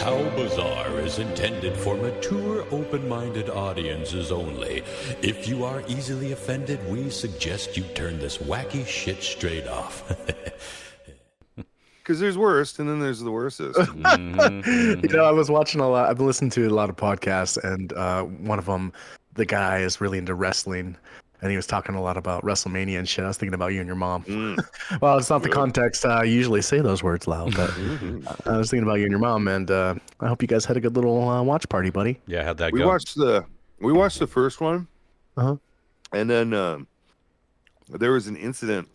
How Bizarre is intended for mature, open-minded audiences only. If you are easily offended, we suggest you turn this wacky shit straight off. Because there's worst, and then there's the worstest. You know, I was watching a lot. I've been listening to a lot of podcasts, and one of them, the guy is really into wrestling, and he was talking a lot about WrestleMania and shit. I was thinking about you and your mom. Well, it's not the context I usually say those words loud, but I was thinking about you and your mom, and I hope you guys had a good little watch party, buddy. Yeah, how'd that We go? watched the first one, and then there was an incident.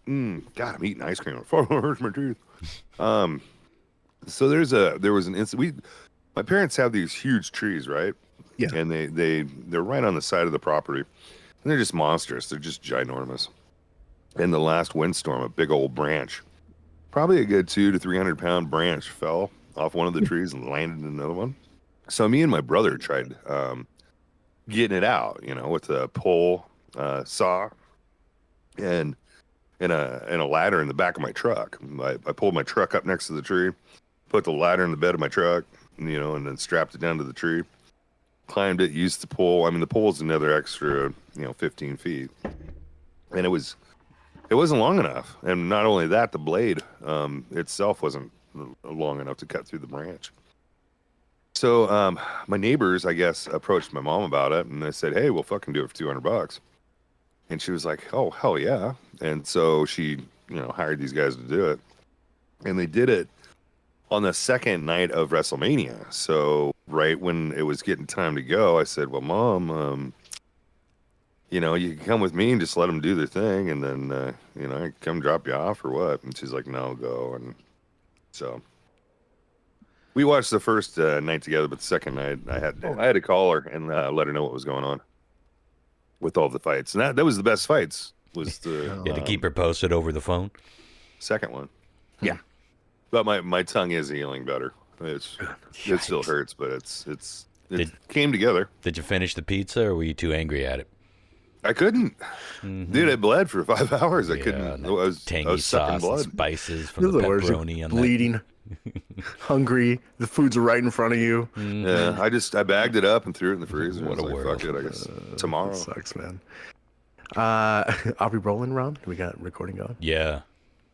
God, I'm eating ice cream. It hurts my tooth. So there was an incident. My parents have these huge trees, right? Yeah. And they're right on the side of the property. And they're just monstrous. They're just ginormous. In the last windstorm, a big old branch, probably a good 200 to 300 pound branch, fell off one of the trees and landed in another one. So me and my brother tried getting it out, with a pole, saw, and a ladder in the back of my truck. I pulled my truck up next to the tree, put the ladder in the bed of my truck, and then strapped it down to the tree. Climbed it, used the pole. I mean, the pole's another extra, 15 feet. And it wasn't long enough. And not only that, the blade itself wasn't long enough to cut through the branch. So my neighbors, I guess, approached my mom about it, and they said, "Hey, we'll fucking do it for $200." And she was like, "Oh, hell yeah." And so she, hired these guys to do it. And they did it on the second night of WrestleMania. So right when it was getting time to go, I said, "Well, Mom, you can come with me and just let them do their thing. And then, I can come drop you off or what?" And she's like, "No, go." And so we watched the first night together, but the second night I had to call her and let her know what was going on with all the fights. And that was the best fights. Was the to keep her posted over the phone. Second one. Yeah. But my tongue is healing better. It still hurts, but it came together. Did you finish the pizza, or were you too angry at it? I couldn't. Dude, I bled for 5 hours. I couldn't. I was tangy sucking sauce, blood. and spices from the pepperoni, and bleeding, hungry. The foods are right in front of you. Yeah, I bagged it up and threw it in the freezer. What a world. Fuck it, I guess tomorrow. That sucks, man. Are we rolling, Ron? We got recording going? Yeah.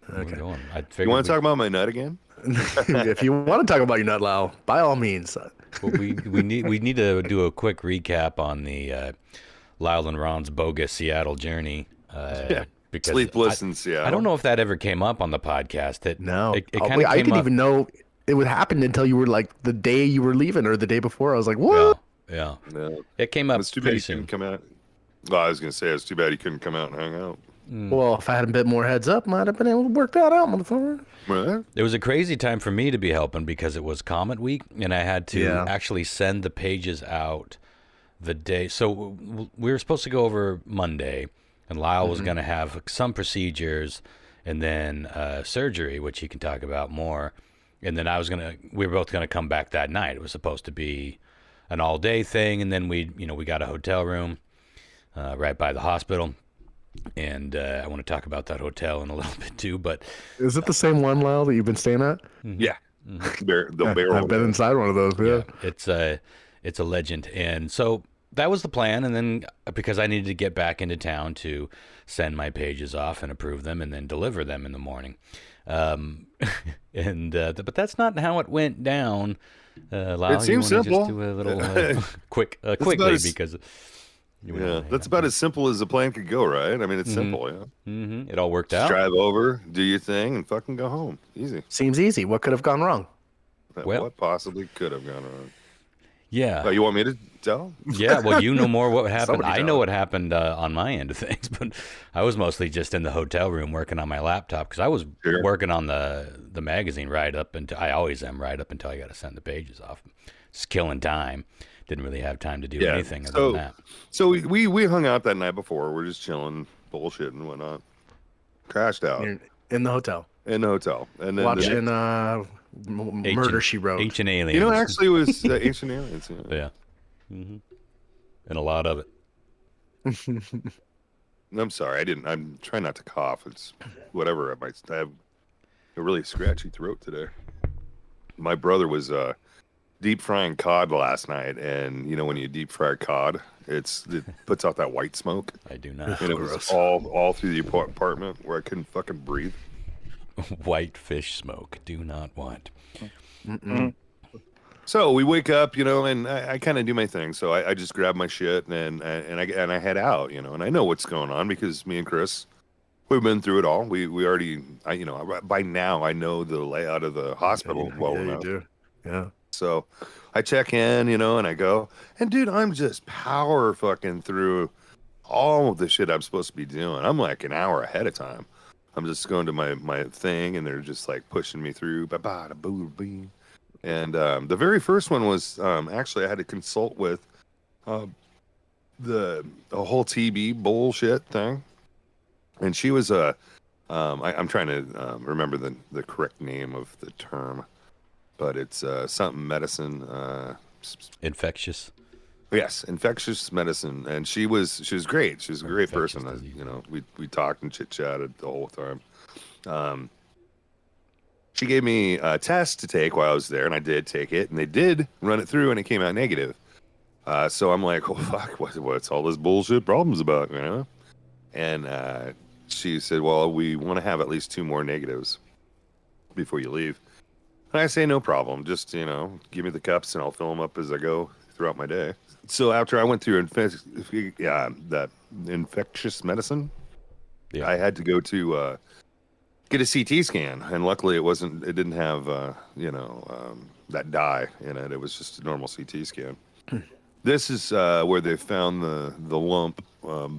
Okay. You want to talk about my nut again? If you want to talk about your nut, Lyle, by all means. Well, we need to do a quick recap on the Lyle and Ron's Bogus Seattle journey. Because Sleepless in Seattle. I don't know if that ever came up on the podcast. I didn't even know it would happen until you were like the day you were leaving or the day before. I was like, what? Yeah. It came up It's too bad pretty you soon. couldn't come out. Well, I was going to say, it's too bad you couldn't come out and hang out. Well, if I had a bit more heads up, might have been able to work that out, motherfucker. Right? It was a crazy time for me to be helping because it was Comet Week, and I had to actually send the pages out the day. So we were supposed to go over Monday, and Lyle was going to have some procedures and then surgery, which he can talk about more. And then we were both going to come back that night. It was supposed to be an all-day thing, and then we got a hotel room right by the hospital. And I want to talk about that hotel in a little bit too, but is it the same one, Lyle, that you've been staying at? Yeah, the barrel. I've been inside one of those. Yeah, it's a legend, and so that was the plan. And then because I needed to get back into town to send my pages off and approve them, and then deliver them in the morning, but that's not how it went down. Lyle, it seems simple. Just do a little quickly because. That's about as simple as a plan could go, right? I mean, it's simple, It all worked out. Drive over, do your thing, and fucking go home. Easy. Seems easy. What could have gone wrong? What possibly could have gone wrong? Yeah. Oh, you want me to tell? Yeah, well, you know more what happened. I know what happened on my end of things, but I was mostly just in the hotel room working on my laptop because I was working on the magazine right up until I always am right up until I got to send the pages off. Just killing time. Didn't really have time to do anything other than that. So we hung out that night before. We're just chilling, bullshit and whatnot. Crashed out in the hotel. And then watching Murder She Wrote. Ancient Aliens. Actually, it was Ancient Aliens. Yeah. And a lot of it. I'm sorry. I'm trying not to cough. It's whatever. I have a really scratchy throat today. My brother was deep frying cod last night, and you know when you deep fry cod, it puts out that white smoke. I do not. And it was all through the apartment where I couldn't fucking breathe. White fish smoke. Do not want. Mm-mm. So we wake up, you know, and I kind of do my thing. So I just grab my shit and I head out, you know, and I know what's going on because me and Chris, we've been through it all. We already, you know, by now I know the layout of the hospital well enough. You do. Yeah. So I check in, you know, and I go, and dude, I'm just power fucking through all of the shit I'm supposed to be doing. I'm like an hour ahead of time. I'm just going to my thing, and they're just like pushing me through. Ba-ba-da-boo-bee. And the very first one was actually I had to consult with the whole TB bullshit thing, and she was I'm trying to remember the correct name of the term, but it's something medicine. Infectious. Yes, infectious medicine, and she was great. She was a great person. You know, we talked and chit chatted the whole time. She gave me a test to take while I was there, and I did take it, and they did run it through, and it came out negative. So I'm like, well, fuck, what's all this bullshit problems about, you know? And she said, well, we want to have at least 2 more negatives before you leave. And I say, no problem. Just, you know, give me the cups, and I'll fill them up as I go throughout my day. So after I went through that infectious medicine, I had to go to get a CT scan, and luckily it didn't have that dye in it. It was just a normal CT scan. This is where they found the lump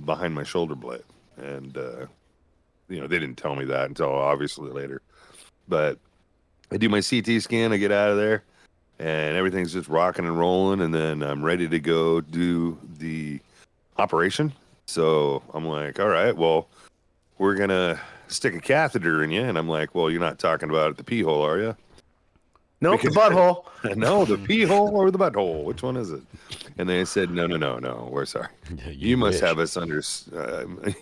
behind my shoulder blade, and you know, they didn't tell me that until obviously later. But I do my CT scan, I get out of there, and everything's just rocking and rolling, and then I'm ready to go do the operation. So I'm like, all right, well, we're gonna stick a catheter in you. And I'm like, well, you're not talking about the pee hole, are you? Nope, the butthole. No, the pee hole or the butthole? Which one is it? And they said, no, we're sorry. You must have us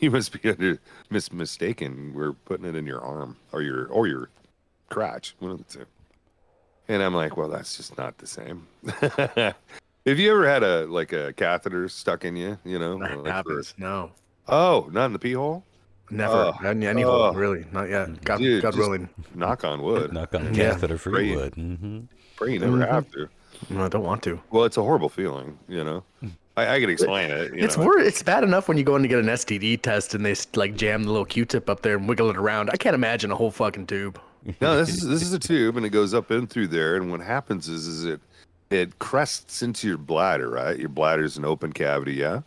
you must be mistaken. We're putting it in your arm or your crotch, one of the two. And I'm like, well, that's just not the same. Have you ever had a catheter stuck in you? You know, that happens. No. Oh, not in the pee hole? Never. Any hole, really. Not yet. God willing. Knock on wood. Knock on catheter free wood. Mm-hmm. Pray you never have to. No, I don't want to. Well, it's a horrible feeling, you know. I can explain it. It's bad enough when you go in to get an STD test and they like jam the little Q-tip up there and wiggle it around. I can't imagine a whole fucking tube. No, this is a tube, and it goes up in through there, and what happens is it crests into your bladder, right? Your bladder's an open cavity, yeah.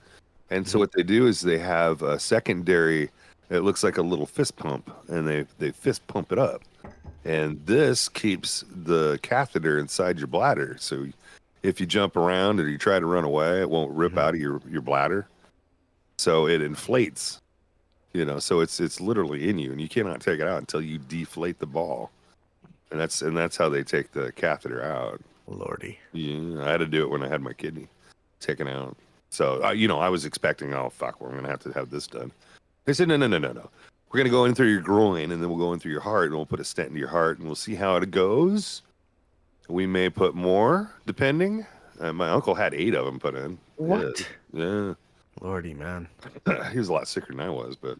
And so what they do is they have a secondary. It looks like a little fist pump, and they fist pump it up, and this keeps the catheter inside your bladder. So if you jump around or you try to run away, it won't rip out of your bladder. So it inflates. You know, so it's literally in you, and you cannot take it out until you deflate the ball, and that's how they take the catheter out. Lordy, yeah, I had to do it when I had my kidney taken out. So you know, I was expecting, oh fuck, we're gonna have to have this done. They said, no. We're gonna go in through your groin, and then we'll go in through your heart, and we'll put a stent into your heart, and we'll see how it goes. We may put more, depending. My uncle had 8 of them put in. What? Yeah. Lordy, man. He was a lot sicker than I was, but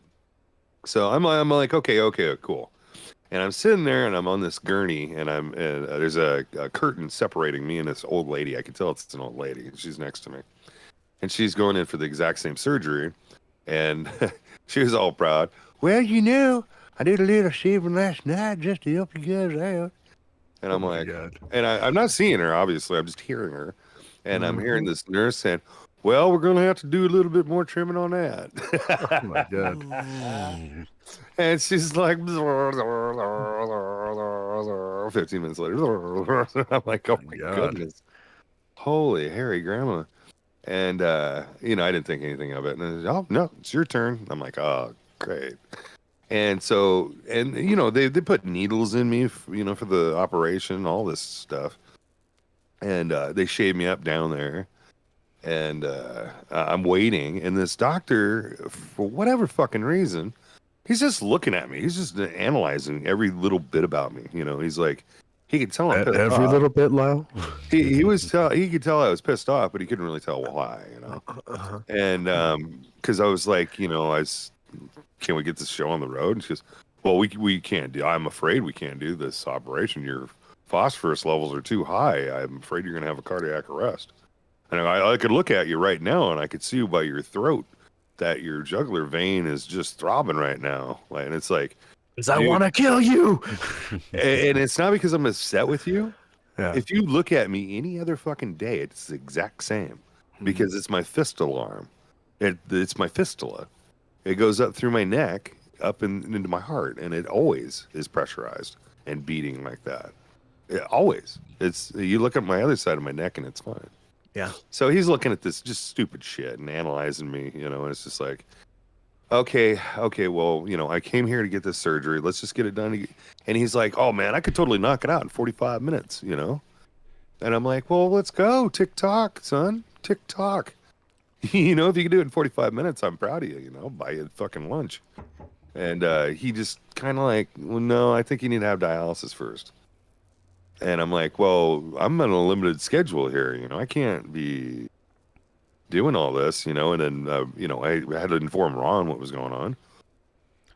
so I'm like, okay, cool. And I'm sitting there, and I'm on this gurney, and there's a curtain separating me and this old lady. I can tell it's an old lady. She's next to me, and she's going in for the exact same surgery, and she was all proud. Well, you know, I did a little shaving last night just to help you guys out. And I'm like, and I'm not seeing her, obviously. I'm just hearing her, and I'm hearing this nurse saying, well, we're going to have to do a little bit more trimming on that. Oh, my God. And she's like, 15 minutes later. I'm like, oh, my goodness. Holy hairy grandma. And, you know, I didn't think anything of it. And oh, no, it's your turn. I'm like, oh, great. And so, and, you know, they put needles in me, you know, for the operation, all this stuff. And they shaved me up down there. And I'm waiting, and this doctor, for whatever fucking reason, he's just looking at me. He's just analyzing every little bit about me. You know, he's like, He could tell I'm pissed every off. little bit, Lyle. He could tell I was pissed off, but he couldn't really tell why, you know. And because I was like, can we get this show on the road? And she goes, well, we can't do. I'm afraid we can't do this operation. Your phosphorus levels are too high. I'm afraid you're gonna have a cardiac arrest. And I could look at you right now, and I could see you by your throat that your jugular vein is just throbbing right now. And it's like, because I want to kill you. And it's not because I'm upset with you. Yeah. If you look at me any other fucking day, it's the exact same because it's my fistula arm. It's my fistula. It goes up through my neck, up into my heart, and it always is pressurized and beating like that. It always. You look at my other side of my neck, and it's fine. Yeah. So he's looking at this just stupid shit and analyzing me, and it's just like, okay, well, I came here to get this surgery. Let's just get it done. And he's like, oh, man, I could totally knock it out in 45 minutes, And I'm like, well, let's go. Tick-tock, son. Tick-tock. If you can do it in 45 minutes, I'm proud of you, I'll buy you fucking lunch. And he just kind of like, well, no, I think you need to have dialysis first. And I'm like, well, I'm on a limited schedule here. I can't be doing all this, and then, I had to inform Ron what was going on.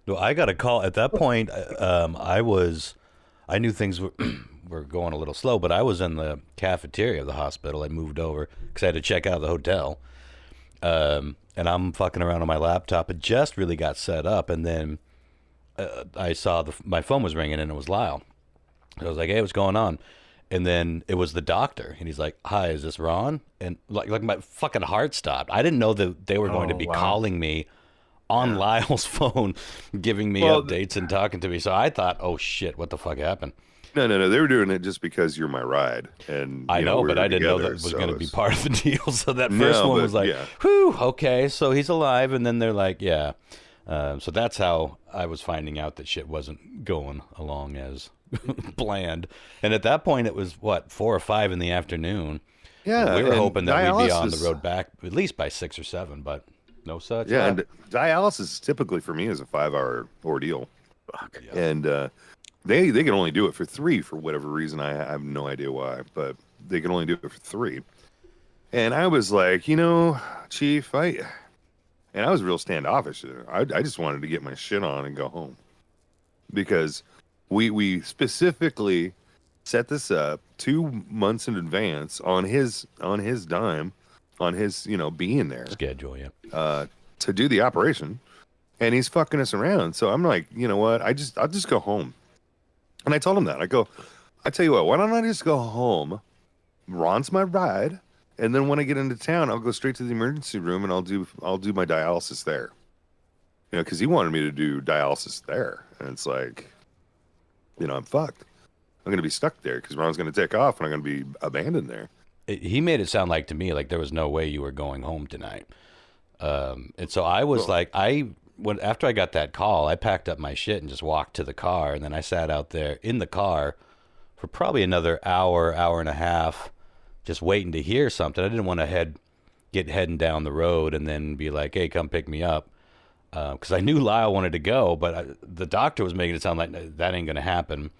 No, I got a call at that point. I knew things were going a little slow, but I was in the cafeteria of the hospital. I moved over because I had to check out of the hotel. And I'm fucking around on my laptop. It just really got set up. And then I saw my phone was ringing and it was Lyle. I was like, hey, what's going on? And then it was the doctor, and he's like, hi, is this Ron? And like my fucking heart stopped. I didn't know that they were going to be calling me on Lyle's phone, giving me updates and talking to me. So I thought, oh shit, what the fuck happened? No. They were doing it just because you're my ride. And I know, but I didn't know that it was going to be part of the deal. So that first one was like, whew, okay, so he's alive. And then they're like, yeah. So that's how I was finding out that shit wasn't going along as planned. And at that point, it was 4 or 5 in the afternoon. Yeah, we were hoping that we'd be on the road back at least by 6 or 7, but no such. Yeah, and dialysis typically for me is a 5-hour ordeal. Fuck. Yeah. And they can only do it for 3 for whatever reason. I have no idea why, but they can only do it for 3. And I was like, Chief, I was real standoffish. I just wanted to get my shit on and go home because we specifically set this up 2 months in advance on his dime, on his being there schedule, to do the operation, and he's fucking us around. So I'm like, you know what? I'll just go home. And I told him that. I tell you what, why don't I just go home? Ron's my ride, and then when I get into town, I'll go straight to the emergency room and I'll do my dialysis there. Because he wanted me to do dialysis there, and it's like, I'm fucked. I'm going to be stuck there because Ron's going to take off and I'm going to be abandoned there. He made it sound like to me like there was no way you were going home tonight. And so I was after I got that call, I packed up my shit and just walked to the car. And then I sat out there in the car for probably another hour and a half, just waiting to hear something. I didn't want to get heading down the road and then be like, hey, come pick me up. Because I knew Lyle wanted to go, but the doctor was making it sound like that ain't going to happen.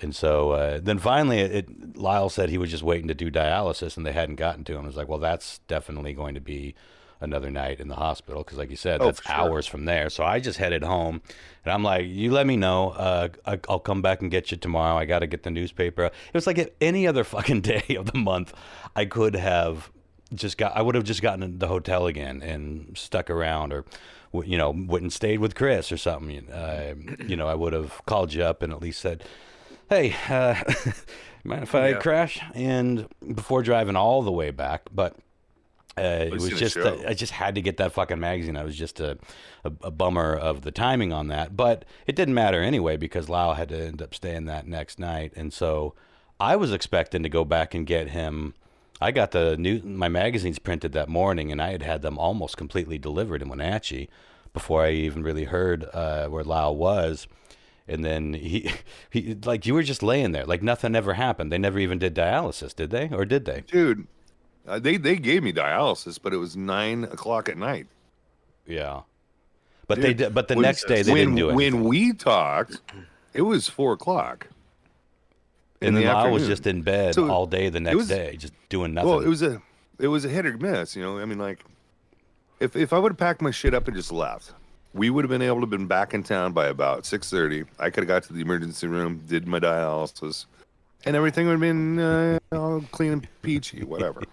And so then finally Lyle said he was just waiting to do dialysis and they hadn't gotten to him. I was like, well, that's definitely going to be another night in the hospital because like you said, that's hours from there. So I just headed home and I'm like, you let me know. I'll come back and get you tomorrow. I got to get the newspaper. It was like any other fucking day of the month, I would have just gotten in the hotel again and stuck around or went and stayed with Chris or something. I would have called you up and at least said, hey, mind if I crash? And before driving all the way back, but it was just I just had to get that fucking magazine. I was just a bummer of the timing on that, but it didn't matter anyway because Lyle had to end up staying that next night, and so I was expecting to go back and get him. I got my magazines printed that morning, and I had them almost completely delivered in Wenatchee before I even really heard where Lyle was. And then he like you were just laying there, like nothing ever happened. They never even did dialysis, did they? Or did they? Dude, they gave me dialysis, but it was 9:00 at night. Yeah, but they did. But the next day they didn't do it. When we talked, it was 4:00. And then Lyle was just in bed all day the next day, just doing nothing. Well, it was a hit or miss, you know. I mean, like, if I would have packed my shit up and just left, we would have been able to been back in town by about 6:30. I could have got to the emergency room, did my dialysis, and everything would have been all clean and peachy, whatever.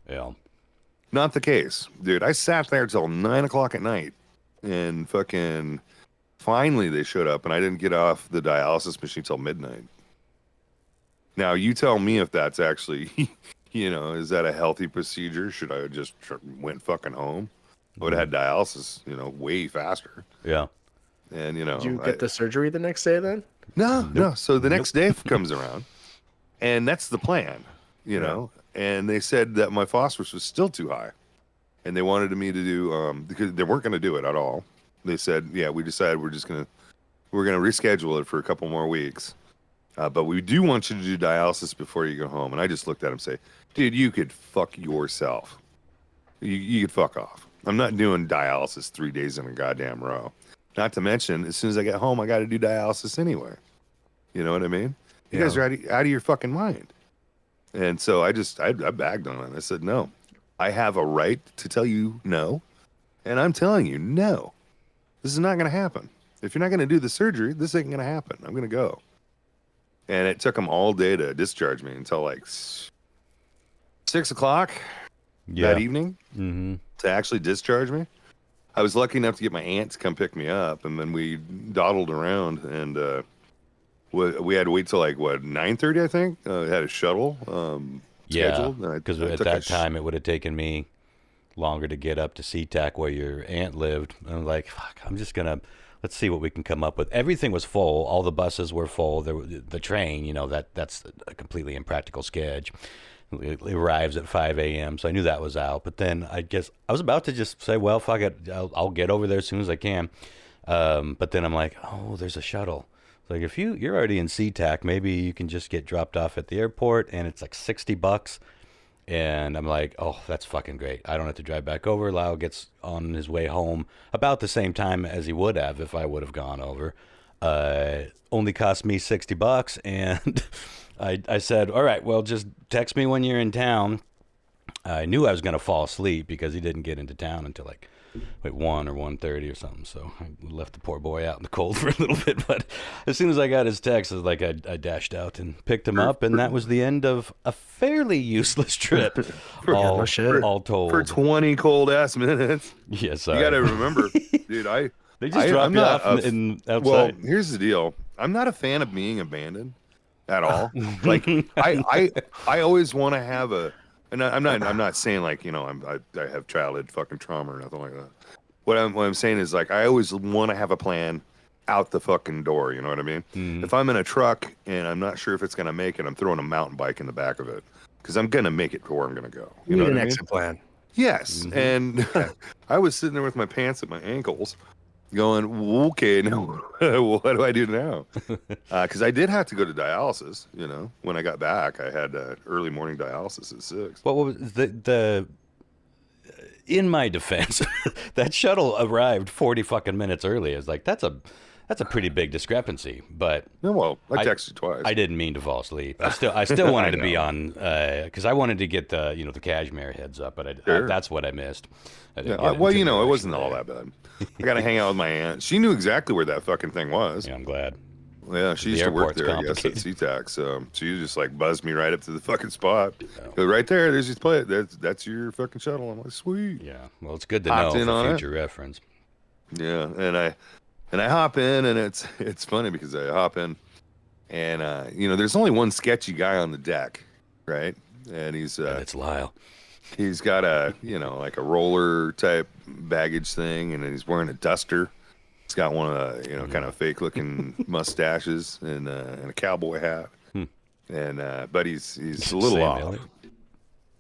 Yeah. Not the case, dude. I sat there till 9 o'clock at night, and fucking finally they showed up, and I didn't get off the dialysis machine till midnight. Now you tell me if that's actually, you know, is that a healthy procedure? Should I have just went fucking home? I would have had dialysis, you know, way faster. Yeah. And, you know. Did you get the surgery the next day then? No. So the next day comes around, and that's the plan, you know. And they said that my phosphorus was still too high. And they wanted me to do, because they weren't going to do it at all. They said, yeah, we decided we're going to reschedule it for a couple more weeks. But we do want you to do dialysis before you go home. And I just looked at him and say, dude, you could fuck yourself. You could fuck off. I'm not doing dialysis 3 days in a goddamn row. Not to mention, as soon as I get home, I got to do dialysis anyway. You know what I mean? You guys are out of your fucking mind. And so I bagged on it. I said, no, I have a right to tell you no. And I'm telling you, no, this is not going to happen. If you're not going to do the surgery, this ain't going to happen. I'm going to go. And it took them all day to discharge me until like 6 o'clock that evening to actually discharge me. I was lucky enough to get my aunt to come pick me up, and then we dawdled around, and we had to wait till like 9:30, I think. Had a shuttle scheduled. Because at that time it would have taken me longer to get up to SeaTac where your aunt lived. And I'm like, fuck, let's see what we can come up with. Everything was full. All the buses were full. The train, you know, that's a completely impractical schedule. It arrives at 5 a.m., so I knew that was out. But then I guess I was about to just say, well, fuck it, I'll get over there as soon as I can. But then I'm like, oh, there's a shuttle. Like, if you're already in SeaTac, maybe you can just get dropped off at the airport, and it's like $60. And I'm like, oh, that's fucking great. I don't have to drive back over. Lyle gets on his way home about the same time as he would have if I would have gone over. Only cost me $60, and I said, all right, well, just text me when you're in town. I knew I was going to fall asleep because he didn't get into town until like 1 or 1:30 or something. So I left the poor boy out in the cold for a little bit. But as soon as I got his text, it was like I dashed out and picked him up, and that was the end of a fairly useless trip. all told, for 20 cold ass minutes. Yes, you got to remember, dude. They just drop you off outside. Well, here's the deal. I'm not a fan of being abandoned at all. Like I always want to have a. And I'm not saying like, you know, I have childhood fucking trauma or nothing like that. What I'm saying is like I always want to have a plan out the fucking door. You know what I mean? If I'm in a truck and I'm not sure if it's gonna make it, I'm throwing a mountain bike in the back of it because I'm gonna make it to where I'm gonna go. You need an exit plan. Yes, and I was sitting there with my pants at my ankles, going, okay, now what do I do now? Because I did have to go to dialysis. You know, when I got back, I had early morning dialysis at 6. What was the? In my defense, that shuttle arrived 40 fucking minutes early. I was like, that's a pretty big discrepancy. But no, well, I texted twice. I didn't mean to fall asleep. I still wanted to be on because I wanted to get the Cashmere heads up, but that's what I missed. Well, you know, it wasn't all that bad. I got to hang out with my aunt. She knew exactly where that fucking thing was. Yeah, I'm glad. Yeah, she used to work there, I guess, at SeaTac. So she just like buzzed me right up to the fucking spot. Yeah. Right there, there's your plate. That's your fucking shuttle. I'm like, sweet. Yeah, well, it's good to know for future reference. Yeah, and I hop in, and it's funny because I hop in, and you know, there's only one sketchy guy on the deck, right? And he's it's Lyle. He's got a, you know, like a roller type baggage thing, and he's wearing a duster. He's got one of the, you know, kind of fake looking mustaches and a cowboy hat. And but he's a little off. Elliot.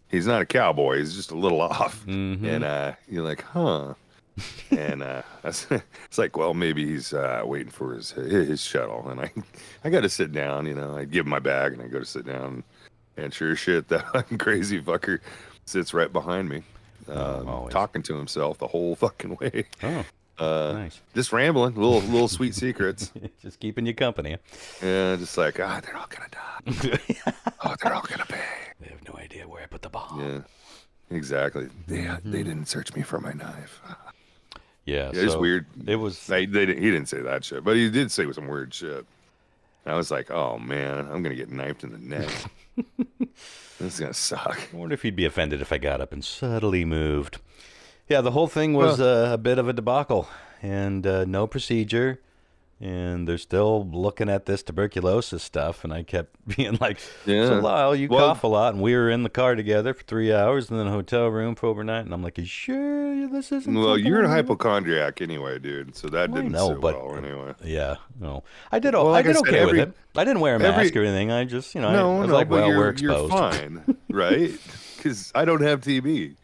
He's not a cowboy. He's just a little off. And you're like, huh? And it's like, well, maybe he's waiting for his shuttle. And I got to sit down. You know, I give him my bag and I go to sit down. And sure as shit, that fucking crazy fucker sits right behind me, talking to himself the whole fucking way. Nice. Just rambling, little sweet secrets. Just keeping you company. Yeah, just like, they're all gonna die. They're all gonna pay. They have no idea where I put the bomb. Yeah, exactly. They didn't search me for my knife. Yeah, it's weird. It was. He didn't say that shit, but he did say some weird shit. I was like, oh man, I'm gonna get knifed in the neck. This is gonna suck. I wonder if he'd be offended if I got up and subtly moved. Yeah, the whole thing was a bit of a debacle, and no procedure, and they're still looking at this tuberculosis stuff, and I kept being like, so Lyle, you cough a lot, and we were in the car together for 3 hours, and then a hotel room for overnight, and I'm like, you sure this isn't? Well, you're a hypochondriac anyway, dude, so that didn't sit well anyway. Yeah, no. I did okay with it. I didn't wear a mask or anything. I just, I was like, well, we're exposed. You're fine, right? Because I don't have TB.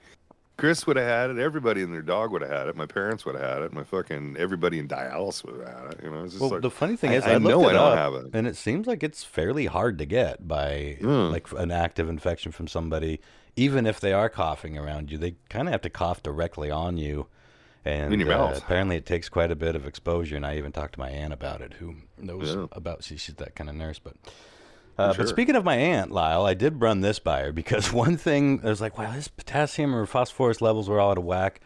Chris would have had it. Everybody and their dog would have had it. My parents would have had it. My fucking everybody in dialysis would have had it. It's just well, the funny thing is, I know I don't have it, and it seems like it's fairly hard to get by like an active infection from somebody. Even if they are coughing around you, they kind of have to cough directly on you, and in your mouth. Apparently, it takes quite a bit of exposure. And I even talked to my aunt about it, who knows about. She's that kind of nurse, but. But speaking of my aunt, Lyle, I did run this by her because one thing, I was like, wow, his potassium or phosphorus levels were all out of whack.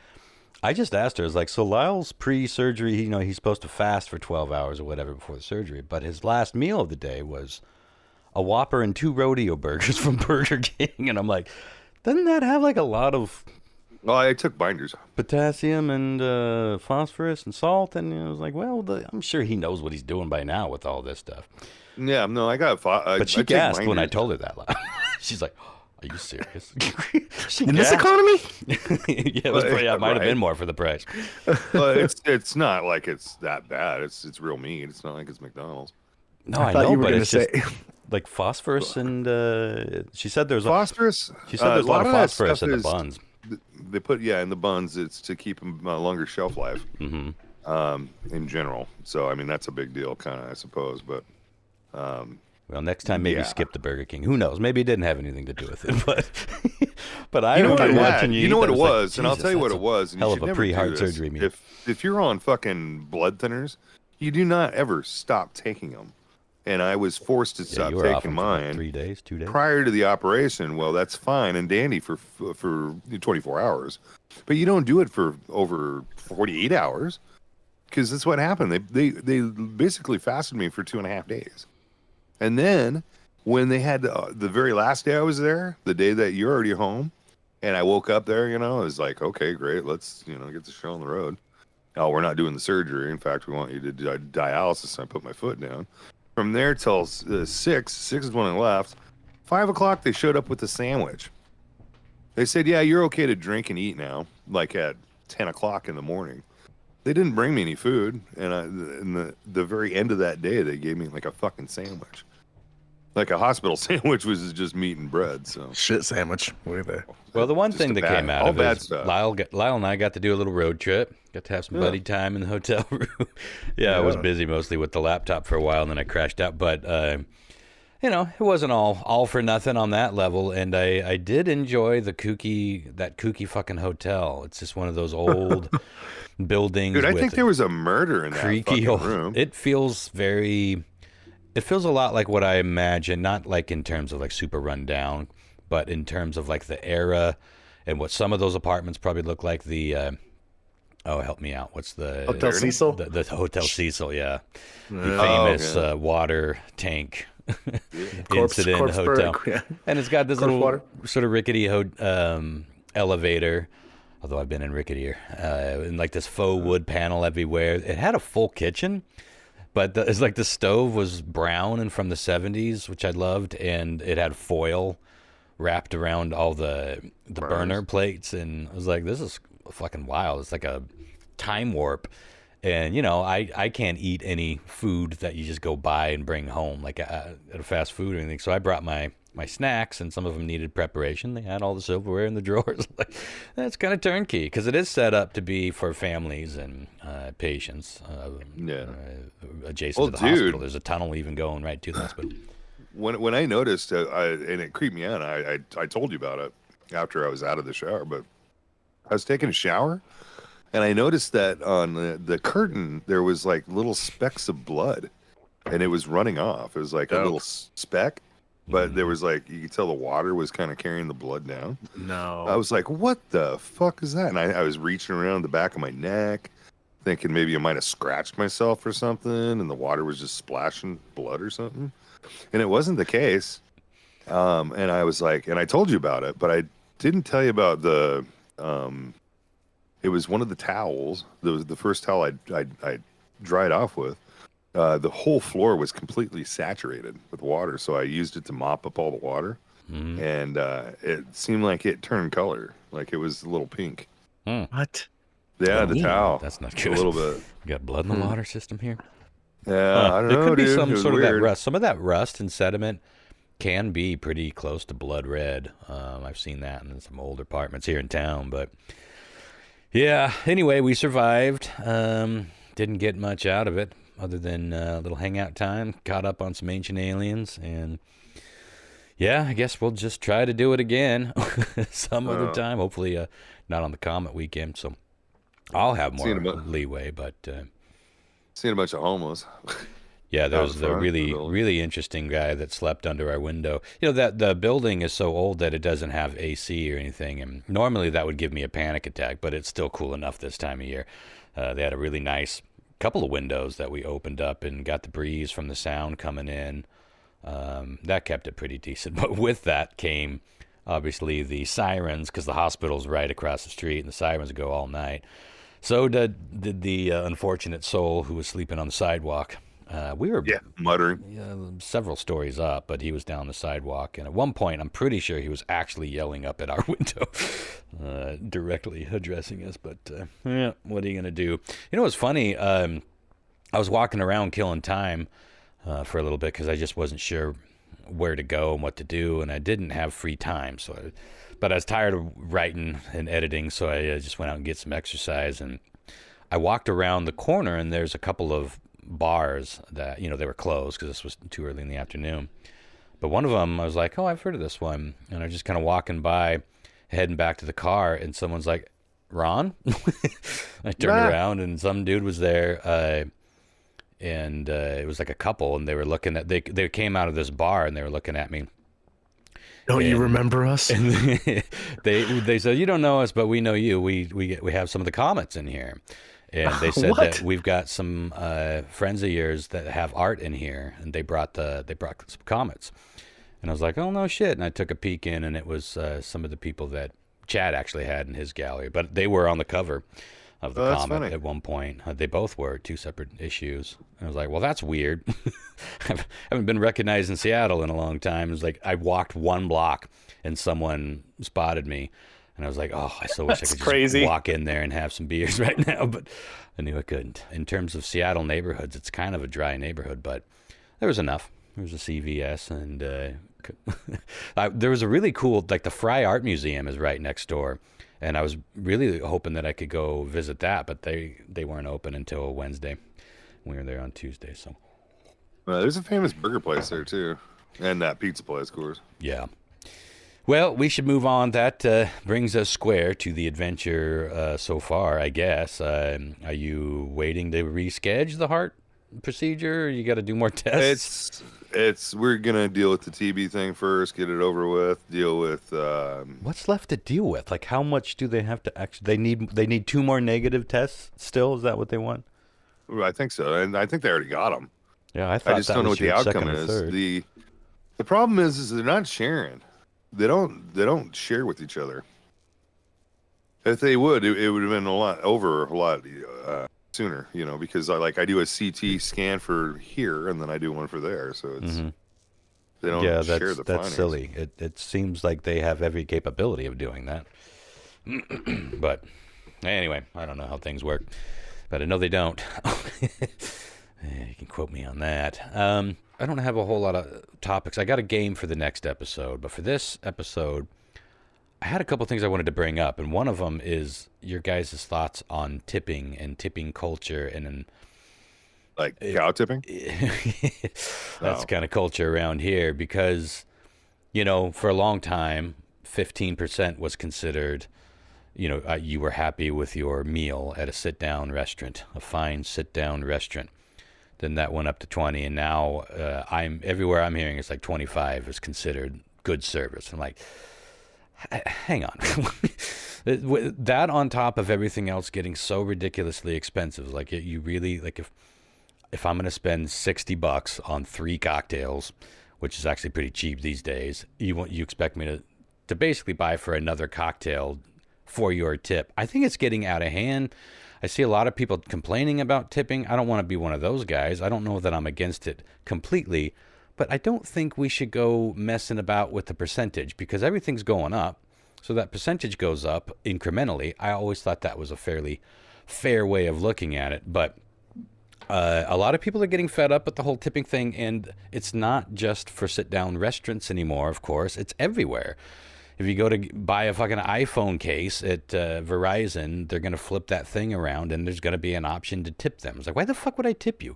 I just asked her, I was like, so Lyle's pre-surgery, he's supposed to fast for 12 hours or whatever before the surgery, but his last meal of the day was a Whopper and 2 rodeo burgers from Burger King. And I'm like, doesn't that have like a lot of... Well, I took binders. Potassium and phosphorus and salt. And I was like, well, I'm sure he knows what he's doing by now with all this stuff. Yeah, no, I got. But she gasped when I told her that. She's like, "Are you serious?" In this economy? It might have been more for the price. But it's not like it's that bad. It's real meat. It's not like it's McDonald's. No, I know, but it's just like phosphorus and she said there's phosphorus. She said there's a lot of phosphorus in the buns. They put in the buns. It's to keep them longer shelf life. Mm-hmm. In general, so I mean that's a big deal, kind of, I suppose, but. Well, next time maybe skip the Burger King. Who knows? Maybe it didn't have anything to do with it. But I remember watching you. You know what it was, like, and I'll tell you what it was. And hell you of should a never pre-heart do this. surgery meal. If you're on fucking blood thinners, you do not ever stop taking them. And I was forced to stop taking mine. 3 days, 2 days prior to the operation. Well, that's fine and dandy for 24 hours, but you don't do it for over 48 hours because that's what happened. They basically fasted me for 2.5 days. And then when they had the very last day I was there, the day that you're already home, and I woke up there, I was like, okay, great. Let's, get the show on the road. Oh, we're not doing the surgery. In fact, we want you to do dialysis. And I put my foot down. From there till 6 is when I left. 5 o'clock, they showed up with a sandwich. They said, yeah, you're okay to drink and eat now, like at 10 o'clock in the morning. They didn't bring me any food. And in the very end of that day, they gave me like a fucking sandwich. Like a hospital sandwich was just meat and bread. So shit sandwich. Look at that. Well, the one thing that came out of it is stuff. Lyle and I got to do a little road trip. Got to have some buddy time in the hotel room. I was busy mostly with the laptop for a while, and then I crashed out. But it wasn't all for nothing on that level. And I did enjoy that kooky fucking hotel. It's just one of those old buildings. Dude, I think there was a murder in that fucking room. It feels a lot like what I imagine, not like in terms of like super run down, but in terms of like the era and what some of those apartments probably look like. The help me out. What's the Hotel Cecil? The Hotel Cecil, yeah. The famous water tank incident hotel. Yeah. And it's got this little sort of rickety elevator. Although I've been in ricketier, and like this faux wood panel everywhere. It had a full kitchen. But it's like the stove was brown and from the 70s, which I loved, and it had foil wrapped around all the burner plates, and I was like, this is fucking wild. It's like a time warp. And, I can't eat any food that you just go buy and bring home, like at a fast food or anything. So I brought my snacks, and some of them needed preparation. They had all the silverware in the drawers. Like, that's kind of turnkey because it is set up to be for families and patients. Adjacent to the hospital, there's a tunnel even going right to the hospital. When I noticed, and it creeped me out. I told you about it after I was out of the shower, but I was taking a shower, And I noticed that on the curtain, there was like little specks of blood and it was running off. It was like a little speck, but there was like, you could tell the water was kind of carrying the blood down. No. I was like, what the fuck is that? And I was reaching around the back of my neck, thinking maybe I might have scratched myself or something, and the water was just splashing blood or something. And it wasn't the case. And I was like, and I told you about it, but I didn't tell you about the, it was one of the towels. The first towel I dried off with. The whole floor was completely saturated with water, so I used it to mop up all the water, and it seemed like it turned color, like it was a little pink. What? Yeah, the towel. That's not good. A little bit. You got blood in the water system here? Yeah, I don't know, There could be dude. some sort of weird. that rust. Some of that rust and sediment can be pretty close to blood red. I've seen that in some old apartments here in town, but yeah. Anyway, we survived. Didn't get much out of it other than a little hangout time. Caught up on some Ancient Aliens, and yeah, I guess we'll just try to do it again some other time. Hopefully, not on the Comet weekend. So I'll have more leeway, but. Seen a bunch of homeless. Yeah, there was a really interesting guy that slept under our window. You know, that the building is so old that it doesn't have AC or anything, and normally that would give me a panic attack, but it's still cool enough this time of year. They had a really nice couple of windows that we opened up and got the breeze from the sound coming in. That kept it pretty decent. But with that came, obviously, the sirens, because the hospital's right across the street, and the sirens go all night. So did the unfortunate soul who was sleeping on the sidewalk. We were muttering several stories up, but he was down the sidewalk. And at one point, I'm pretty sure he was actually yelling up at our window, directly addressing us. But yeah, what are you going to do? You know what's funny? I was walking around killing time for a little bit because I just wasn't sure where to go and what to do, and I didn't have free time. But I was tired of writing and editing, so I just went out and get some exercise. And I walked around the corner, and there's a couple of bars that, they were closed because this was too early in the afternoon. But one of them, I was like, oh, I've heard of this one. And I was just kind of walking by, heading back to the car, and someone's like, Ron? I turned around, and some dude was there, and it was like a couple, and they were looking at, they came out of this bar, and they were looking at me. Don't you remember us? And they said, you don't know us, but we know you. We have some of the Comets in here. And they said that we've got some friends of yours that have art in here, and they brought some Comets. And I was like, oh, no shit. And I took a peek in, and it was some of the people that Chad actually had in his gallery. But they were on the cover of the Comet at one point. They both were, 2 separate issues. And I was like, well, that's weird. I haven't been recognized in Seattle in a long time. It was like I walked 1 block and someone spotted me. And I was like, oh, I so wish I could just walk in there and have some beers right now. But I knew I couldn't. In terms of Seattle neighborhoods, it's kind of a dry neighborhood, but there was enough. There was a CVS, and there was a really cool, like the Fry Art Museum is right next door. And I was really hoping that I could go visit that, but they weren't open until Wednesday. We were there on Tuesday, so. There's a famous burger place there, too. And that pizza place, of course. Yeah. Well, we should move on. That brings us square to the adventure so far, I guess. Are you waiting to reschedule the heart procedure? Or you got to do more tests? We're gonna deal with the TB thing first, get it over with. Deal with what's left to deal with? Like, how much do they have to actually? They need 2 more negative tests. Still, is that what they want? I think so, and I think they already got them. Yeah, I just don't know what the outcome is. The problem is they're not sharing. They don't share with each other. If they would, it would have been a lot sooner, because I do a CT scan for here and then I do one for there, so it's they don't share the findings. That's silly. It seems like they have every capability of doing that. But anyway, I don't know how things work, but I know they don't. You can quote me on that. I don't have a whole lot of topics. I got a game for the next episode, but for this episode, I had a couple things I wanted to bring up, and one of them is your guys' thoughts on tipping and tipping culture, and like cow tipping. That's kind of culture around here because, for a long time, 15% was considered you were happy with your meal at a sit-down restaurant, a fine sit-down restaurant. Then that went up to 20, and now everywhere I'm hearing it's like 25 is considered good service. I'm like, hang on. That on top of everything else getting so ridiculously expensive, like you really like if I'm going to spend $60 on 3 cocktails, which is actually pretty cheap these days, you expect me to basically buy for another cocktail for your tip. I think it's getting out of hand. I see a lot of people complaining about tipping. I don't want to be one of those guys. I don't know that I'm against it completely, but I don't think we should go messing about with the percentage because everything's going up. So that percentage goes up incrementally. I always thought that was a fairly fair way of looking at it, but a lot of people are getting fed up with the whole tipping thing, and it's not just for sit-down restaurants anymore, of course. It's everywhere. If you go to buy a fucking iPhone case at Verizon, they're going to flip that thing around, and there's going to be an option to tip them. It's like, why the fuck would I tip you?